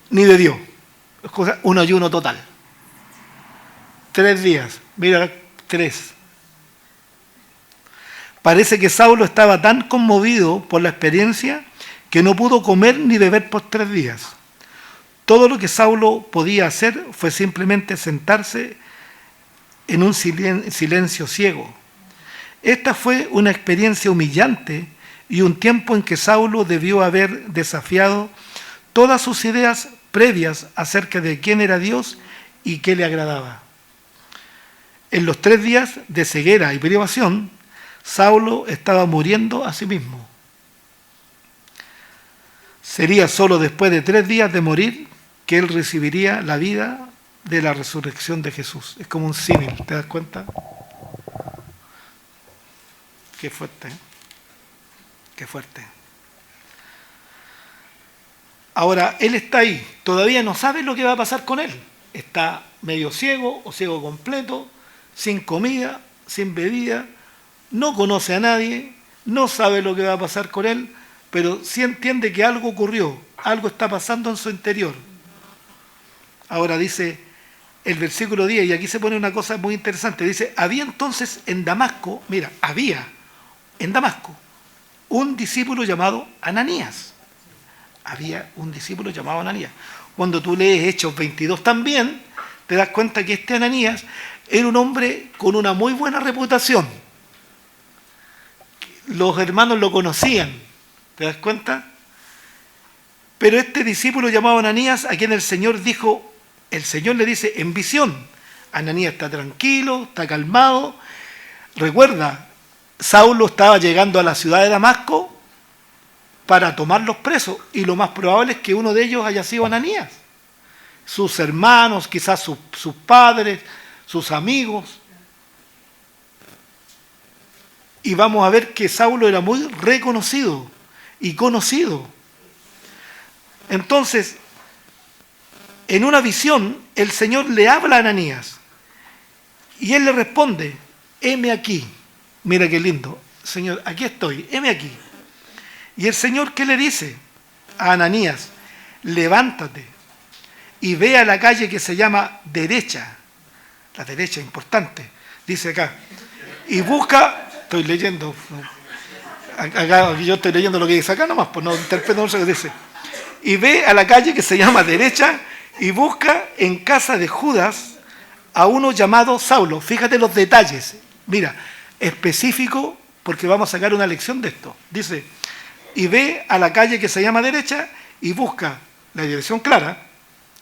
ni bebió. Un ayuno total. 3 días, mira, 3. Parece que Saulo estaba tan conmovido por la experiencia que no pudo comer ni beber por 3 días. Todo lo que Saulo podía hacer fue simplemente sentarse en un silencio ciego. Esta fue una experiencia humillante y un tiempo en que Saulo debió haber desafiado todas sus ideas previas acerca de quién era Dios y qué le agradaba. En los 3 días de ceguera y privación, Saulo estaba muriendo a sí mismo. Sería solo después de 3 días de morir que él recibiría la vida de la resurrección de Jesús. Es como un símil, ¿te das cuenta? Qué fuerte, ¿eh? Qué fuerte. Ahora, él está ahí, todavía no sabe lo que va a pasar con él. Está medio ciego o ciego completo, sin comida, sin bebida, no conoce a nadie, no sabe lo que va a pasar con él, pero sí entiende que algo ocurrió, algo está pasando en su interior. Ahora dice el versículo 10, y aquí se pone una cosa muy interesante, dice, había entonces en Damasco, mira, había en Damasco un discípulo llamado Ananías. Había un discípulo llamado Ananías. Cuando tú lees Hechos 22 también, te das cuenta que este Ananías era un hombre con una muy buena reputación. Los hermanos lo conocían, ¿te das cuenta? Pero este discípulo llamado Ananías, a quien el Señor le dice en visión, Ananías está tranquilo, está calmado. Recuerda, Saulo estaba llegando a la ciudad de Damasco para tomarlos presos, y lo más probable es que uno de ellos haya sido Ananías. Sus hermanos, quizás sus padres, sus amigos. Y vamos a ver que Saulo era muy reconocido y conocido. Entonces, en una visión, el Señor le habla a Ananías y él le responde, heme aquí. Mira qué lindo. Señor, aquí estoy, heme aquí. Y el Señor, ¿qué le dice a Ananías? Levántate y ve a la calle que se llama Derecha. La derecha, importante. Dice acá. Y busca, estoy leyendo, acá yo estoy leyendo lo que dice acá nomás, pues no interpreto lo que dice. Y ve a la calle que se llama Derecha y busca en casa de Judas a uno llamado Saulo. Fíjate los detalles. Mira, específico, porque vamos a sacar una lección de esto. Dice, y ve a la calle que se llama Derecha y busca la dirección clara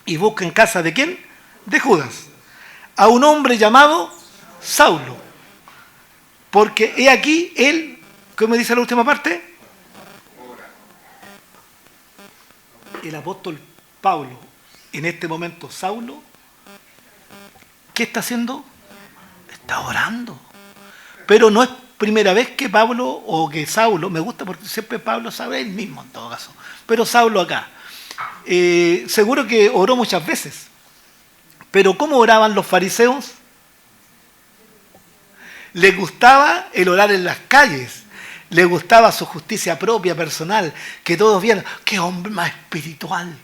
y busca en casa de ¿quién? De Judas. A un hombre llamado Saulo. Porque he aquí él, ¿cómo dice la última parte? El apóstol Pablo, en este momento Saulo, ¿qué está haciendo? Está orando. Pero no es primera vez que Pablo o que Saulo, me gusta porque siempre Pablo sabe él mismo en todo caso, pero Saulo acá, seguro que oró muchas veces. Pero ¿cómo oraban los fariseos? Les gustaba el orar en las calles, les gustaba su justicia propia, personal, que todos vieran, qué hombre más espiritual.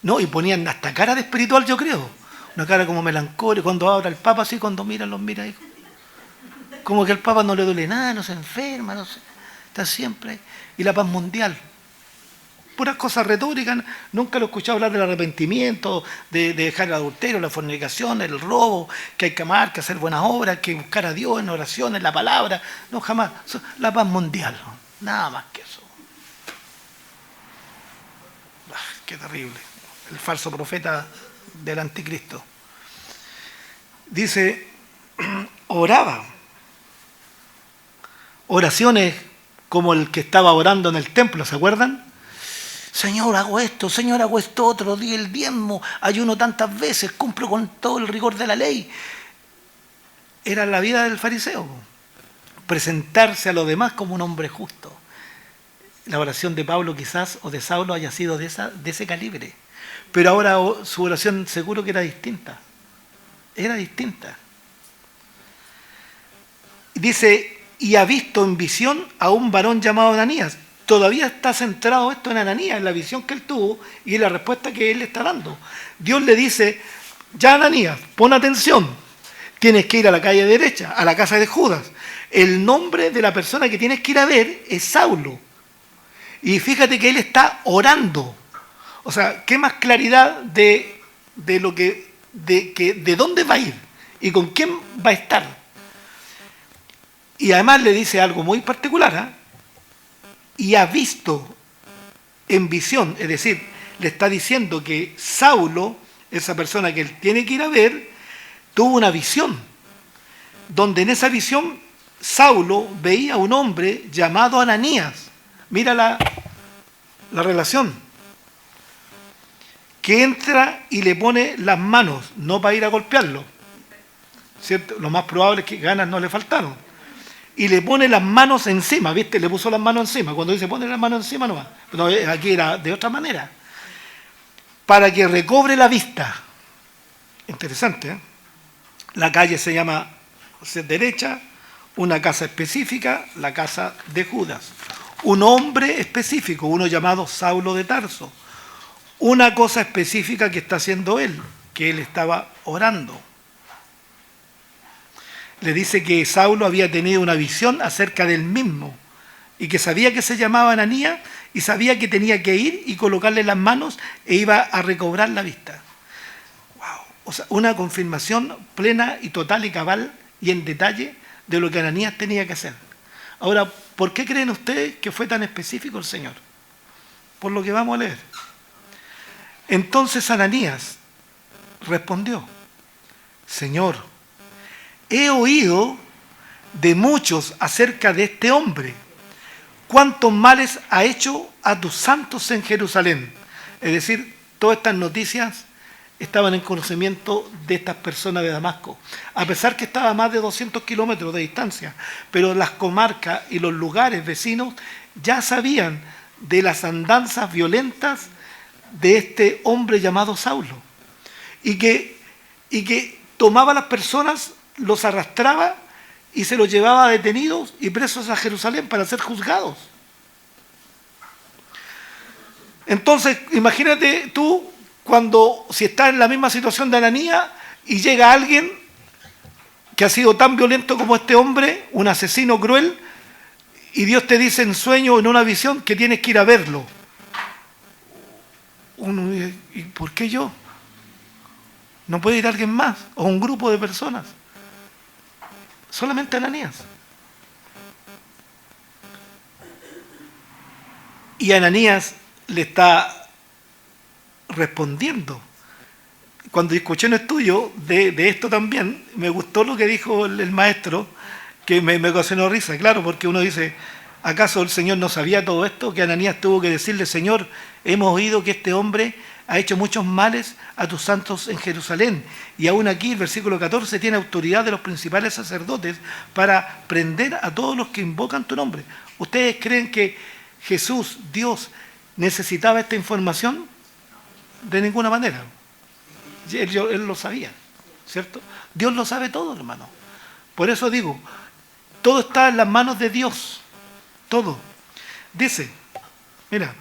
¿No? Y ponían hasta cara de espiritual, yo creo. Una cara como melancólica, cuando habla el Papa, así cuando los mira ahí. Como que al Papa no le duele nada, no se enferma, no sé, está siempre. Y la paz mundial. Puras cosas retóricas, nunca lo he escuchado hablar del arrepentimiento, de dejar el adulterio, la fornicación, el robo, que hay que amar, que hacer buenas obras, que buscar a Dios en oración, en la palabra. No, jamás. La paz mundial, nada más que eso. Qué terrible. El falso profeta del anticristo. Dice, oraba. Oraciones como el que estaba orando en el templo, ¿se acuerdan? Señor, hago esto, Señor, hago esto otro, di el diezmo, ayuno tantas veces, cumplo con todo el rigor de la ley. Era la vida del fariseo, presentarse a los demás como un hombre justo. La oración de Pablo quizás, o de Saulo, haya sido de ese calibre. Pero ahora su oración seguro que era distinta. Era distinta. Dice, y ha visto en visión a un varón llamado Ananías. Todavía está centrado esto en Ananías, en la visión que él tuvo y en la respuesta que él le está dando. Dios le dice, ya Ananías, pon atención, tienes que ir a la calle derecha, a la casa de Judas. El nombre de la persona que tienes que ir a ver es Saulo. Y fíjate que él está orando. O sea, ¿qué más claridad de dónde va a ir y con quién va a estar? Y además le dice algo muy particular, ¿eh? Y ha visto en visión, es decir, le está diciendo que Saulo, esa persona que él tiene que ir a ver, tuvo una visión, donde en esa visión Saulo veía a un hombre llamado Ananías. Mira la relación. que entra y le pone las manos, no para ir a golpearlo, ¿cierto? Lo más probable es que ganas no le faltaron. Y le pone las manos encima, ¿viste? Le puso las manos encima. Cuando dice pone las manos encima, no va. No, aquí era de otra manera. Para que recobre la vista. Interesante, ¿eh? La calle se llama derecha, una casa específica, la casa de Judas. Un hombre específico, uno llamado Saulo de Tarso. Una cosa específica que está haciendo él, que él estaba orando. Le dice que Saulo había tenido una visión acerca del mismo y que sabía que se llamaba Ananías y sabía que tenía que ir y colocarle las manos e iba a recobrar la vista. Wow. O sea, una confirmación plena y total y cabal y en detalle de lo que Ananías tenía que hacer. Ahora, ¿por qué creen ustedes que fue tan específico el Señor? Por lo que vamos a leer. Entonces Ananías respondió: Señor, he oído de muchos acerca de este hombre, cuántos males ha hecho a tus santos en Jerusalén. Es decir, todas estas noticias estaban en conocimiento de estas personas de Damasco, a pesar que estaba a más de 200 kilómetros de distancia, pero las comarcas y los lugares vecinos ya sabían de las andanzas violentas de este hombre llamado Saulo, y que tomaba a las personas, los arrastraba y se los llevaba detenidos y presos a Jerusalén para ser juzgados. Entonces, imagínate tú, si estás en la misma situación de Ananías y llega alguien que ha sido tan violento como este hombre, un asesino cruel, y Dios te dice en sueño o en una visión que tienes que ir a verlo. Uno dice, ¿y por qué yo? ¿No puede ir alguien más? ¿O un grupo de personas? Solamente Ananías. Y Ananías le está respondiendo. Cuando escuché un estudio de esto también, me gustó lo que dijo el maestro, que me ocasionó risa, claro, porque uno dice, ¿acaso el Señor no sabía todo esto? Que Ananías tuvo que decirle, Señor, hemos oído que este hombre ha hecho muchos males a tus santos en Jerusalén. Y aún aquí, el versículo 14, tiene autoridad de los principales sacerdotes para prender a todos los que invocan tu nombre. ¿Ustedes creen que Jesús, Dios, necesitaba esta información? De ninguna manera. Él lo sabía, ¿cierto? Dios lo sabe todo, hermano. Por eso digo, todo está en las manos de Dios. Todo. Dice, mira,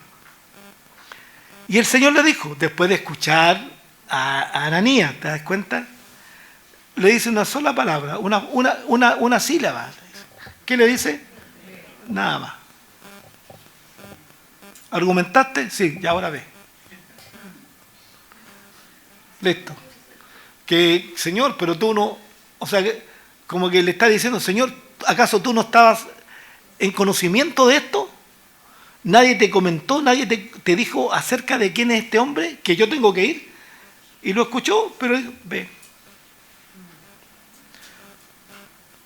y el Señor le dijo, después de escuchar a Ananías, ¿te das cuenta? Le dice una sola palabra, una sílaba. ¿Qué le dice? Nada más. ¿Argumentaste? Sí, y ahora ve. Listo. Que, Señor, pero tú no, o sea, como que le está diciendo, Señor, ¿acaso tú no estabas en conocimiento de esto? Nadie te comentó, nadie te dijo acerca de quién es este hombre, que yo tengo que ir. Y lo escuchó, pero ve.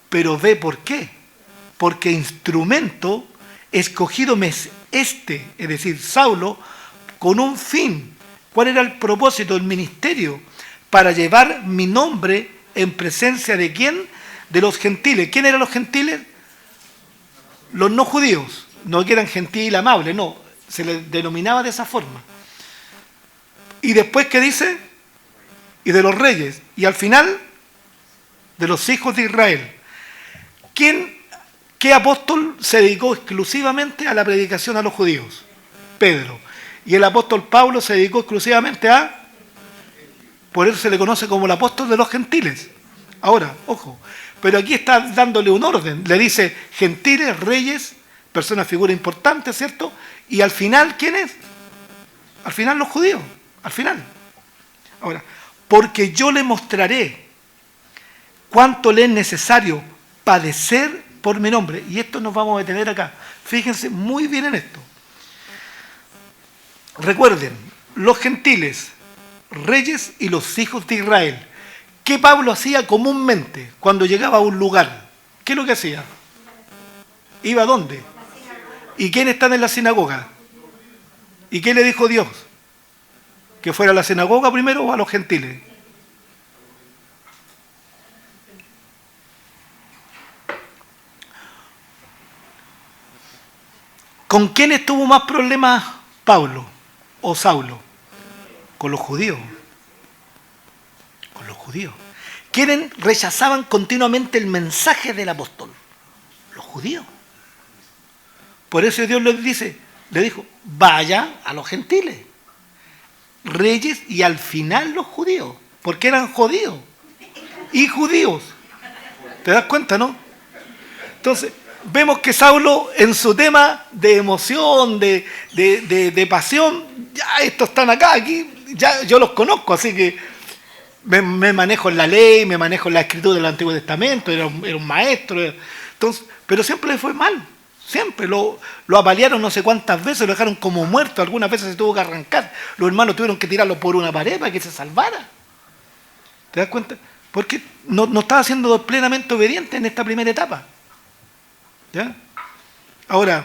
Pero ve por qué. Porque instrumento escogido me es este, es decir, Saulo, con un fin. ¿Cuál era el propósito del ministerio? Para llevar mi nombre en presencia de ¿quién? De los gentiles. ¿Quién eran los gentiles? Los no judíos. No que eran gentil, amables, no. Se les denominaba de esa forma. Y después, ¿qué dice? Y de los reyes. Y al final, de los hijos de Israel. ¿Qué apóstol se dedicó exclusivamente a la predicación a los judíos? Pedro. Y el apóstol Pablo se dedicó exclusivamente a... Por eso se le conoce como el apóstol de los gentiles. Ahora, ojo, pero aquí está dándole un orden. Le dice gentiles, reyes, personas, figura importante, ¿cierto? Y al final, ¿quién es? Al final los judíos, al final. Ahora, porque yo le mostraré cuánto le es necesario padecer por mi nombre. Y esto nos vamos a detener acá. Fíjense muy bien en esto. Recuerden, los gentiles, reyes y los hijos de Israel. ¿Qué Pablo hacía comúnmente cuando llegaba a un lugar? ¿Qué es lo que hacía? ¿Iba a dónde? ¿Y quién está en la sinagoga? ¿Y qué le dijo Dios? ¿Que fuera a la sinagoga primero o a los gentiles? ¿Con quiénes tuvo más problemas Pablo o Saulo? Con los judíos. Con los judíos. ¿Quiénes rechazaban continuamente el mensaje del apóstol? Los judíos. Por eso Dios le dijo, vaya a los gentiles, reyes y al final los judíos, porque eran judíos y judíos. ¿Te das cuenta, no? Entonces, vemos que Saulo en su tema de emoción, de pasión, ya estos están acá, aquí, ya yo los conozco, así que me manejo en la ley, me manejo en la escritura del Antiguo Testamento, era un maestro. Entonces, pero siempre le fue mal. Siempre lo apalearon no sé cuántas veces, lo dejaron como muerto, algunas veces se tuvo que arrancar. Los hermanos tuvieron que tirarlo por una pared para que se salvara. ¿Te das cuenta? Porque no estaba siendo plenamente obediente en esta primera etapa. ¿Ya? Ahora,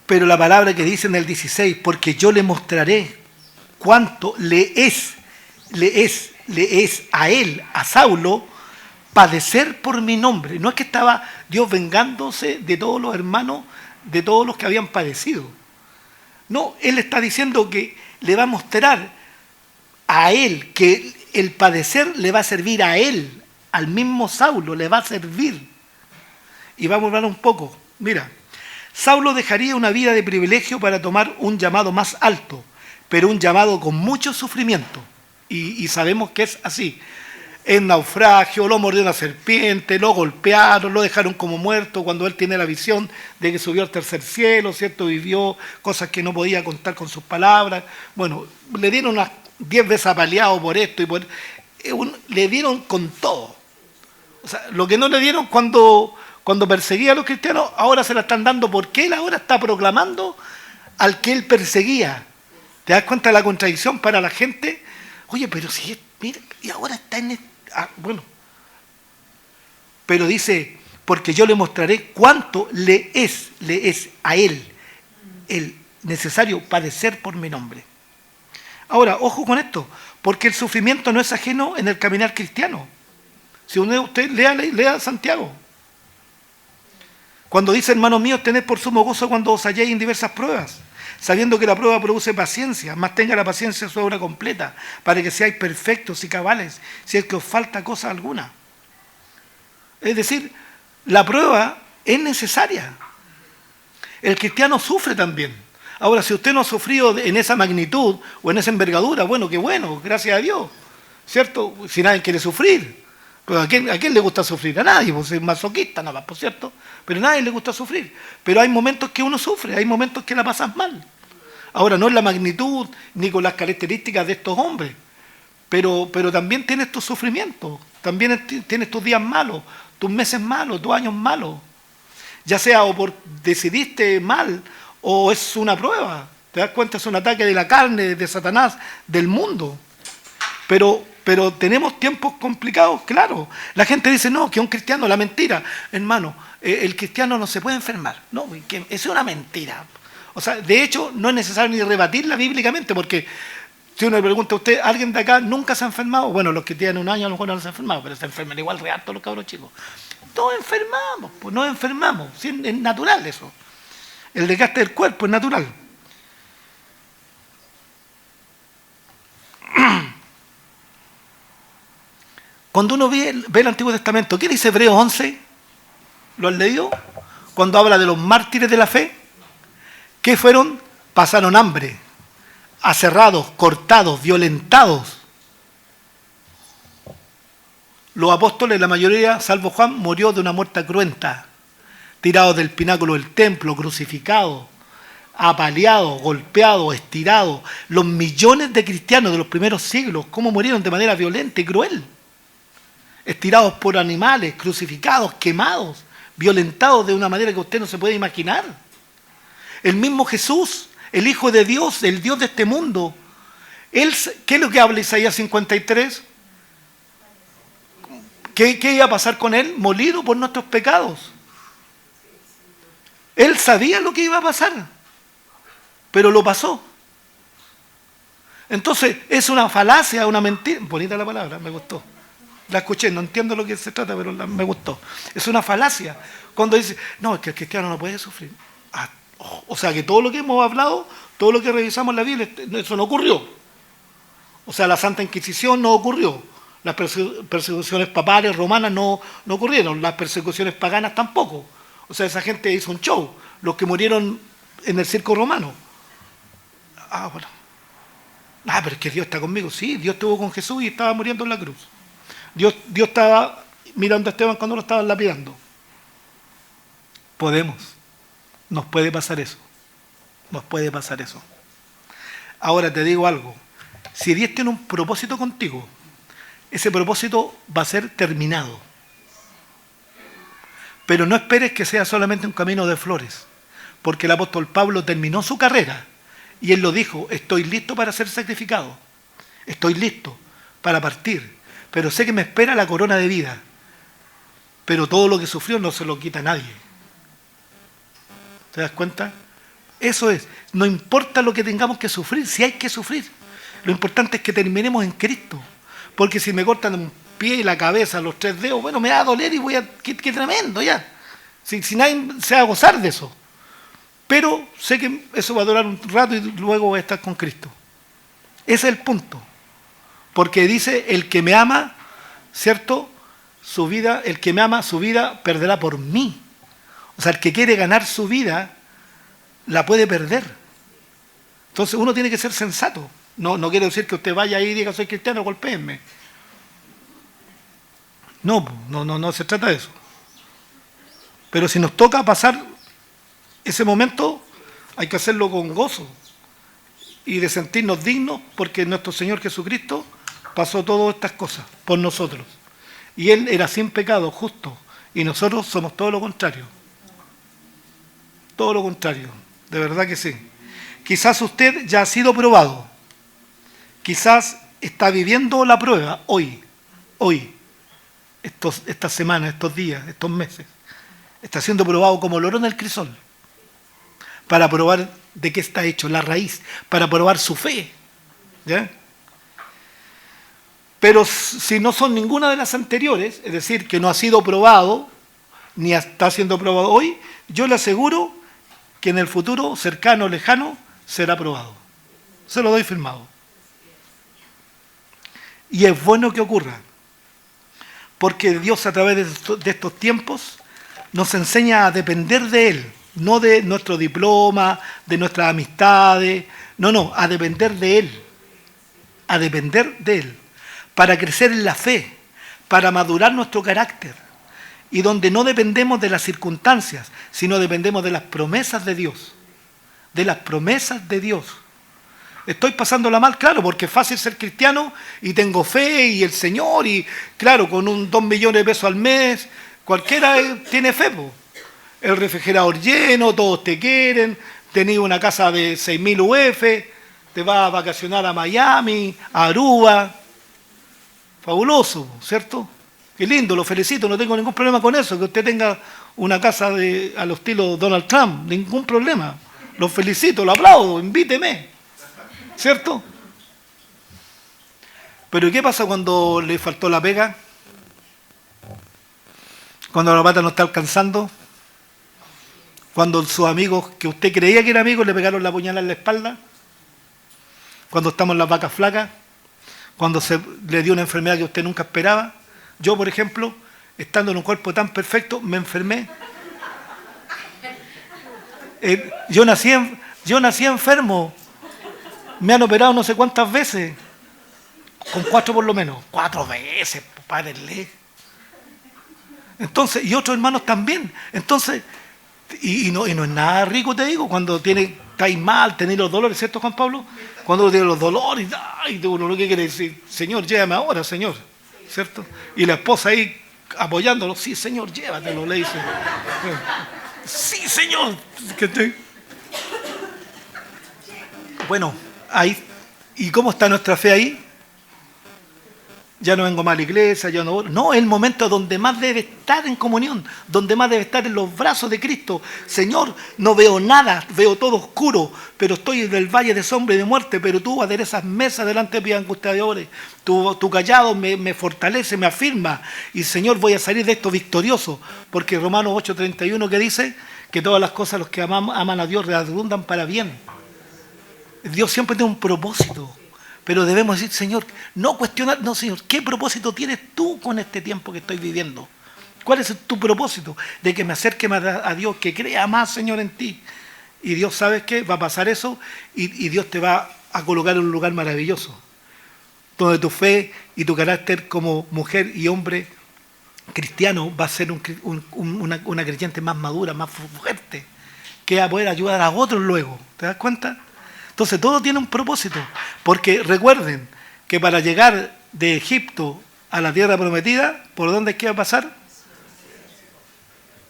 pero la palabra que dice en el 16, porque yo le mostraré cuánto le es a él, a Saulo, padecer por mi nombre. No es que estaba Dios vengándose de todos los hermanos, de todos los que habían padecido. No, Él está diciendo que le va a mostrar a Él, que el padecer le va a servir a Él, al mismo Saulo, le va a servir. Y vamos a hablar un poco. Mira, Saulo dejaría una vida de privilegio para tomar un llamado más alto, pero un llamado con mucho sufrimiento. Y sabemos que es así. En naufragio, lo mordió una serpiente, lo golpearon, lo dejaron como muerto cuando él tiene la visión de que subió al tercer cielo, ¿cierto? Vivió cosas que no podía contar con sus palabras. Bueno, le dieron unas 10 veces apaleado por esto y por... le dieron con todo. O sea, lo que no le dieron cuando perseguía a los cristianos, ahora se la están dando porque él ahora está proclamando al que él perseguía. ¿Te das cuenta de la contradicción para la gente? Oye, pero si, mira, y ahora está en... bueno, pero dice, porque yo le mostraré cuánto le es a él el necesario padecer por mi nombre. Ahora, ojo con esto, porque el sufrimiento no es ajeno en el caminar cristiano. Si usted lea Santiago. Cuando dice, hermanos míos, tened por sumo gozo cuando os halléis en diversas pruebas, sabiendo que la prueba produce paciencia, más tenga la paciencia su obra completa, para que seáis perfectos y cabales, si es que os falta cosa alguna. Es decir, la prueba es necesaria. El cristiano sufre también. Ahora, si usted no ha sufrido en esa magnitud o en esa envergadura, bueno, qué bueno, gracias a Dios, ¿cierto? Si nadie quiere sufrir. Pero ¿a quién le gusta sufrir? A nadie, pues es masoquista nada más, por cierto. Pero a nadie le gusta sufrir. Pero hay momentos que uno sufre, hay momentos que la pasas mal. Ahora, no es la magnitud ni con las características de estos hombres, pero también tienes tus sufrimientos, también tienes tus días malos, tus meses malos, tus años malos. Ya sea o por decidiste mal o es una prueba. Te das cuenta, es un ataque de la carne, de Satanás, del mundo. Pero tenemos tiempos complicados, claro. La gente dice, no, que un cristiano, la mentira. Hermano, el cristiano no se puede enfermar. No, que es una mentira. O sea, de hecho, no es necesario ni rebatirla bíblicamente, porque si uno le pregunta a usted, ¿alguien de acá nunca se ha enfermado? Bueno, los que tienen un año a lo mejor no se han enfermado, pero se enferman igual real todos los cabros chicos. Todos enfermamos, pues nos enfermamos. Sí, es natural eso. El desgaste del cuerpo es natural. Cuando uno ve el Antiguo Testamento, ¿qué dice Hebreos 11? ¿Lo han leído? Cuando habla de los mártires de la fe, ¿qué fueron? Pasaron hambre, aserrados, cortados, violentados. Los apóstoles, la mayoría, salvo Juan, murió de una muerte cruenta, tirados del pináculo del templo, crucificados, apaleados, golpeados, estirados. Los millones de cristianos de los primeros siglos, ¿cómo murieron de manera violenta y cruel? Estirados por animales, crucificados, quemados, violentados de una manera que usted no se puede imaginar. El mismo Jesús, el Hijo de Dios, el Dios de este mundo, él, ¿qué es lo que habla Isaías 53? ¿Qué iba a pasar con él? Molido por nuestros pecados. Él sabía lo que iba a pasar. pero lo pasó. Entonces, es una falacia, una mentira. Bonita la palabra, me gustó. La escuché, no entiendo lo que se trata, pero me gustó. Es una falacia. Cuando dice, no, es que el cristiano no puede sufrir. O sea, que todo lo que hemos hablado, todo lo que revisamos en la Biblia, eso no ocurrió. O sea, la Santa Inquisición no ocurrió. Las persecuciones papales romanas no ocurrieron. Las persecuciones paganas tampoco. O sea, esa gente hizo un show. Los que murieron en el circo romano. Bueno. Pero es que Dios está conmigo. Sí, Dios estuvo con Jesús y estaba muriendo en la cruz. Dios estaba mirando a Esteban cuando lo estaban lapidando. Nos puede pasar eso. Nos puede pasar eso. Ahora te digo algo. Si Dios tiene un propósito contigo, ese propósito va a ser terminado. Pero no esperes que sea solamente un camino de flores, porque el apóstol Pablo terminó su carrera y él lo dijo: estoy listo para ser sacrificado, estoy listo para partir, pero sé que me espera la corona de vida. Pero todo lo que sufrió no se lo quita a nadie. ¿Te das cuenta? Eso es. No importa lo que tengamos que sufrir, si hay que sufrir. Lo importante es que terminemos en Cristo. Porque si me cortan un pie y la cabeza, los 3 dedos, bueno, me va a doler y voy a... ¡Qué tremendo ya! Si nadie se va a gozar de eso. Pero sé que eso va a durar un rato y luego voy a estar con Cristo. Ese es el punto. Porque dice, el que me ama, ¿cierto? El que me ama, su vida perderá por mí. O sea, el que quiere ganar su vida, la puede perder. Entonces uno tiene que ser sensato. No quiere decir que usted vaya ahí y diga: soy cristiano, golpéenme. No se trata de eso. Pero si nos toca pasar ese momento, hay que hacerlo con gozo y de sentirnos dignos, porque nuestro Señor Jesucristo pasó todas estas cosas por nosotros. Y Él era sin pecado, justo, y nosotros somos todo lo contrario. Todo lo contrario, de verdad que sí. Quizás usted ya ha sido probado. Quizás está viviendo la prueba hoy, estas semanas, estos días, estos meses. Está siendo probado como el oro en el crisol, para probar de qué está hecho, la raíz, para probar su fe. ¿Ya? Pero si no son ninguna de las anteriores, es decir, que no ha sido probado, ni está siendo probado hoy, yo le aseguro que en el futuro cercano o lejano será probado. Se lo doy firmado. Y es bueno que ocurra, porque Dios a través de estos tiempos nos enseña a depender de Él, no de nuestro diploma, de nuestras amistades, a depender de Él, para crecer en la fe, para madurar nuestro carácter, y donde no dependemos de las circunstancias, sino dependemos de las promesas de Dios, Estoy pasándola mal, claro, porque es fácil ser cristiano y tengo fe y el Señor, y claro, con 2 millones de pesos al mes, cualquiera tiene fe, po. El refrigerador lleno, todos te quieren, tenés una casa de 6.000 UF, te vas a vacacionar a Miami, a Aruba, fabuloso, ¿cierto? Qué lindo, lo felicito, no tengo ningún problema con eso, que usted tenga una casa al estilo Donald Trump, ningún problema, lo felicito, lo aplaudo, invíteme. ¿Cierto? Pero ¿qué pasa cuando le faltó la pega? Cuando la pata no está alcanzando. Cuando sus amigos, que usted creía que eran amigos, le pegaron la puñalada en la espalda. Cuando estamos en las vacas flacas. Cuando le dio una enfermedad que usted nunca esperaba. Yo, por ejemplo, estando en un cuerpo tan perfecto, me enfermé. Yo nací enfermo. Me han operado no sé cuántas veces, con 4 por lo menos, 4 veces, párenle. Entonces, y otros hermanos también. Entonces, y no es nada rico, te digo, cuando estáis mal, tenéis los dolores, ¿cierto, Juan Pablo? Cuando uno tiene los dolores, uno lo que quiere decir: Señor, llévame ahora, Señor, ¿cierto? Y la esposa ahí apoyándolo: sí, Señor, llévatelo, le dice. Sí, Señor. Bueno, ahí, ¿y cómo está nuestra fe ahí? ya no vengo más a la iglesia, ya no... No, es el momento donde más debe estar en comunión, donde más debe estar en los brazos de Cristo. Señor, no veo nada, veo todo oscuro, pero estoy en el valle de sombra y de muerte, pero tú aderezas mesas delante de mis angustiadores. Tu callado me fortalece, me afirma, y Señor, voy a salir de esto victorioso, porque Romanos 8:31 que dice que todas las cosas los que aman a Dios redundan para bien. Dios siempre tiene un propósito. Pero debemos decir, Señor, no cuestionar, no, Señor, ¿qué propósito tienes tú con este tiempo que estoy viviendo? ¿Cuál es tu propósito? De que me acerque más a Dios, que crea más, Señor, en ti. Y Dios, ¿sabes qué? Va a pasar eso y Dios te va a colocar en un lugar maravilloso, donde tu fe y tu carácter como mujer y hombre cristiano va a ser una creyente más madura, más fuerte, que va a poder ayudar a otros luego. ¿Te das cuenta? Entonces todo tiene un propósito, porque recuerden que para llegar de Egipto a la tierra prometida, ¿por dónde es que va a pasar?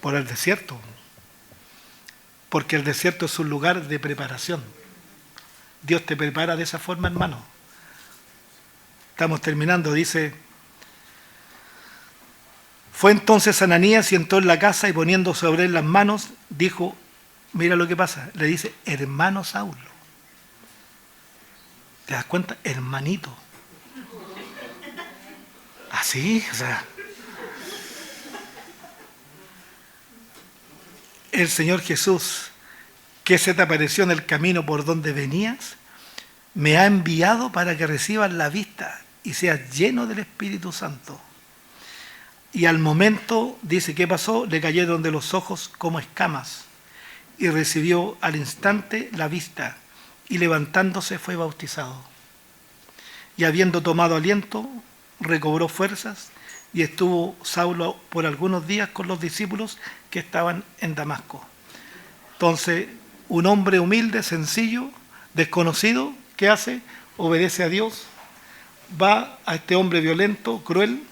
Por el desierto, porque el desierto es un lugar de preparación. Dios te prepara de esa forma, hermano. Estamos terminando, dice: fue entonces Ananías y entró en la casa y poniendo sobre él las manos, dijo, mira lo que pasa, le dice, hermano Saulo. ¿Te das cuenta? Hermanito. Así, o sea. El Señor Jesús, que se te apareció en el camino por donde venías, me ha enviado para que recibas la vista y seas lleno del Espíritu Santo. Y al momento, dice, ¿qué pasó? Le cayeron de los ojos como escamas y recibió al instante la vista. Y levantándose fue bautizado. Y habiendo tomado aliento, recobró fuerzas y estuvo Saulo por algunos días con los discípulos que estaban en Damasco. Entonces, un hombre humilde, sencillo, desconocido, ¿qué hace? Obedece a Dios, va a este hombre violento, cruel,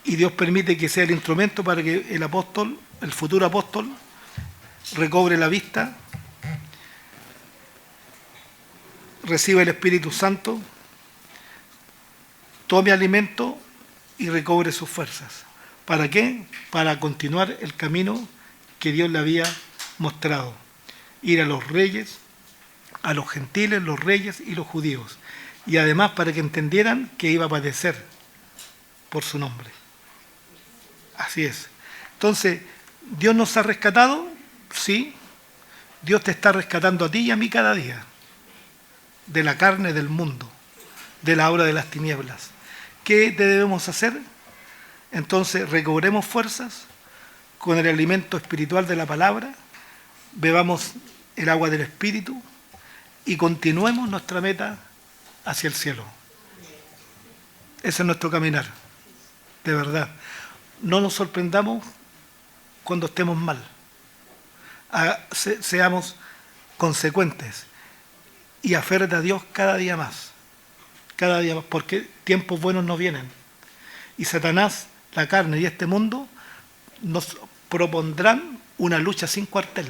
y Dios permite que sea el instrumento para que el apóstol, el futuro apóstol, recobre la vista, reciba el Espíritu Santo, tome alimento y recobre sus fuerzas. ¿Para qué? Para continuar el camino que Dios le había mostrado. Ir a los reyes, a los gentiles, los reyes y los judíos. Y además para que entendieran que iba a padecer por su nombre. Así es. Entonces, ¿Dios nos ha rescatado? Sí. Dios te está rescatando a ti y a mí cada día. De la carne del mundo, de la obra de las tinieblas. ¿Qué debemos hacer? Entonces recobremos fuerzas con el alimento espiritual de la palabra, bebamos el agua del Espíritu y continuemos nuestra meta hacia el cielo. Ese es nuestro caminar, de verdad. No nos sorprendamos cuando estemos mal. Seamos consecuentes. Y aférrate a Dios cada día más, porque tiempos buenos no vienen. Y Satanás, la carne y este mundo nos propondrán una lucha sin cuartel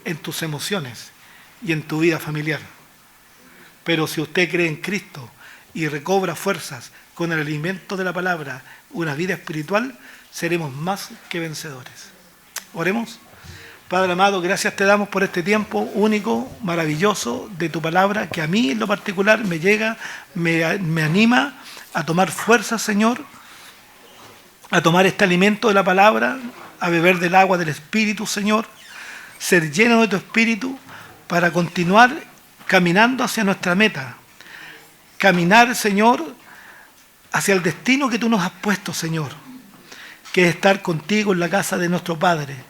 en tus emociones y en tu vida familiar. Pero si usted cree en Cristo y recobra fuerzas con el alimento de la palabra, una vida espiritual, seremos más que vencedores. Oremos. Padre amado, gracias te damos por este tiempo único, maravilloso de tu palabra, que a mí en lo particular me llega, me anima a tomar fuerza, Señor, a tomar este alimento de la palabra, a beber del agua del Espíritu, Señor, ser lleno de tu Espíritu para continuar caminando hacia nuestra meta. Caminar, Señor, hacia el destino que tú nos has puesto, Señor, que es estar contigo en la casa de nuestro Padre.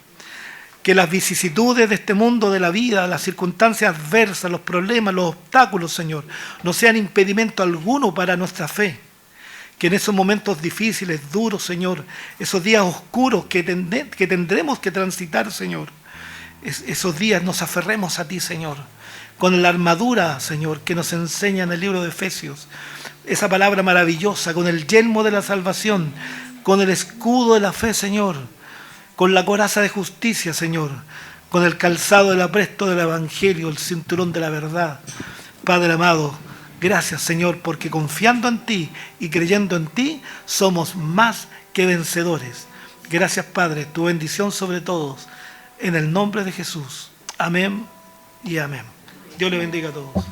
Que las vicisitudes de este mundo, de la vida, las circunstancias adversas, los problemas, los obstáculos, Señor, no sean impedimento alguno para nuestra fe. Que en esos momentos difíciles, duros, Señor, esos días oscuros que tendremos que transitar, Señor, esos días nos aferremos a ti, Señor, con la armadura, Señor, que nos enseña en el libro de Efesios, esa palabra maravillosa, con el yelmo de la salvación, con el escudo de la fe, Señor, con la coraza de justicia, Señor, con el calzado del apresto del Evangelio, el cinturón de la verdad. Padre amado, Gracias, Señor, porque confiando en ti y creyendo en ti, somos más que vencedores. Gracias, Padre, tu bendición sobre todos. En el nombre de Jesús. Amén y amén. Dios le bendiga a todos.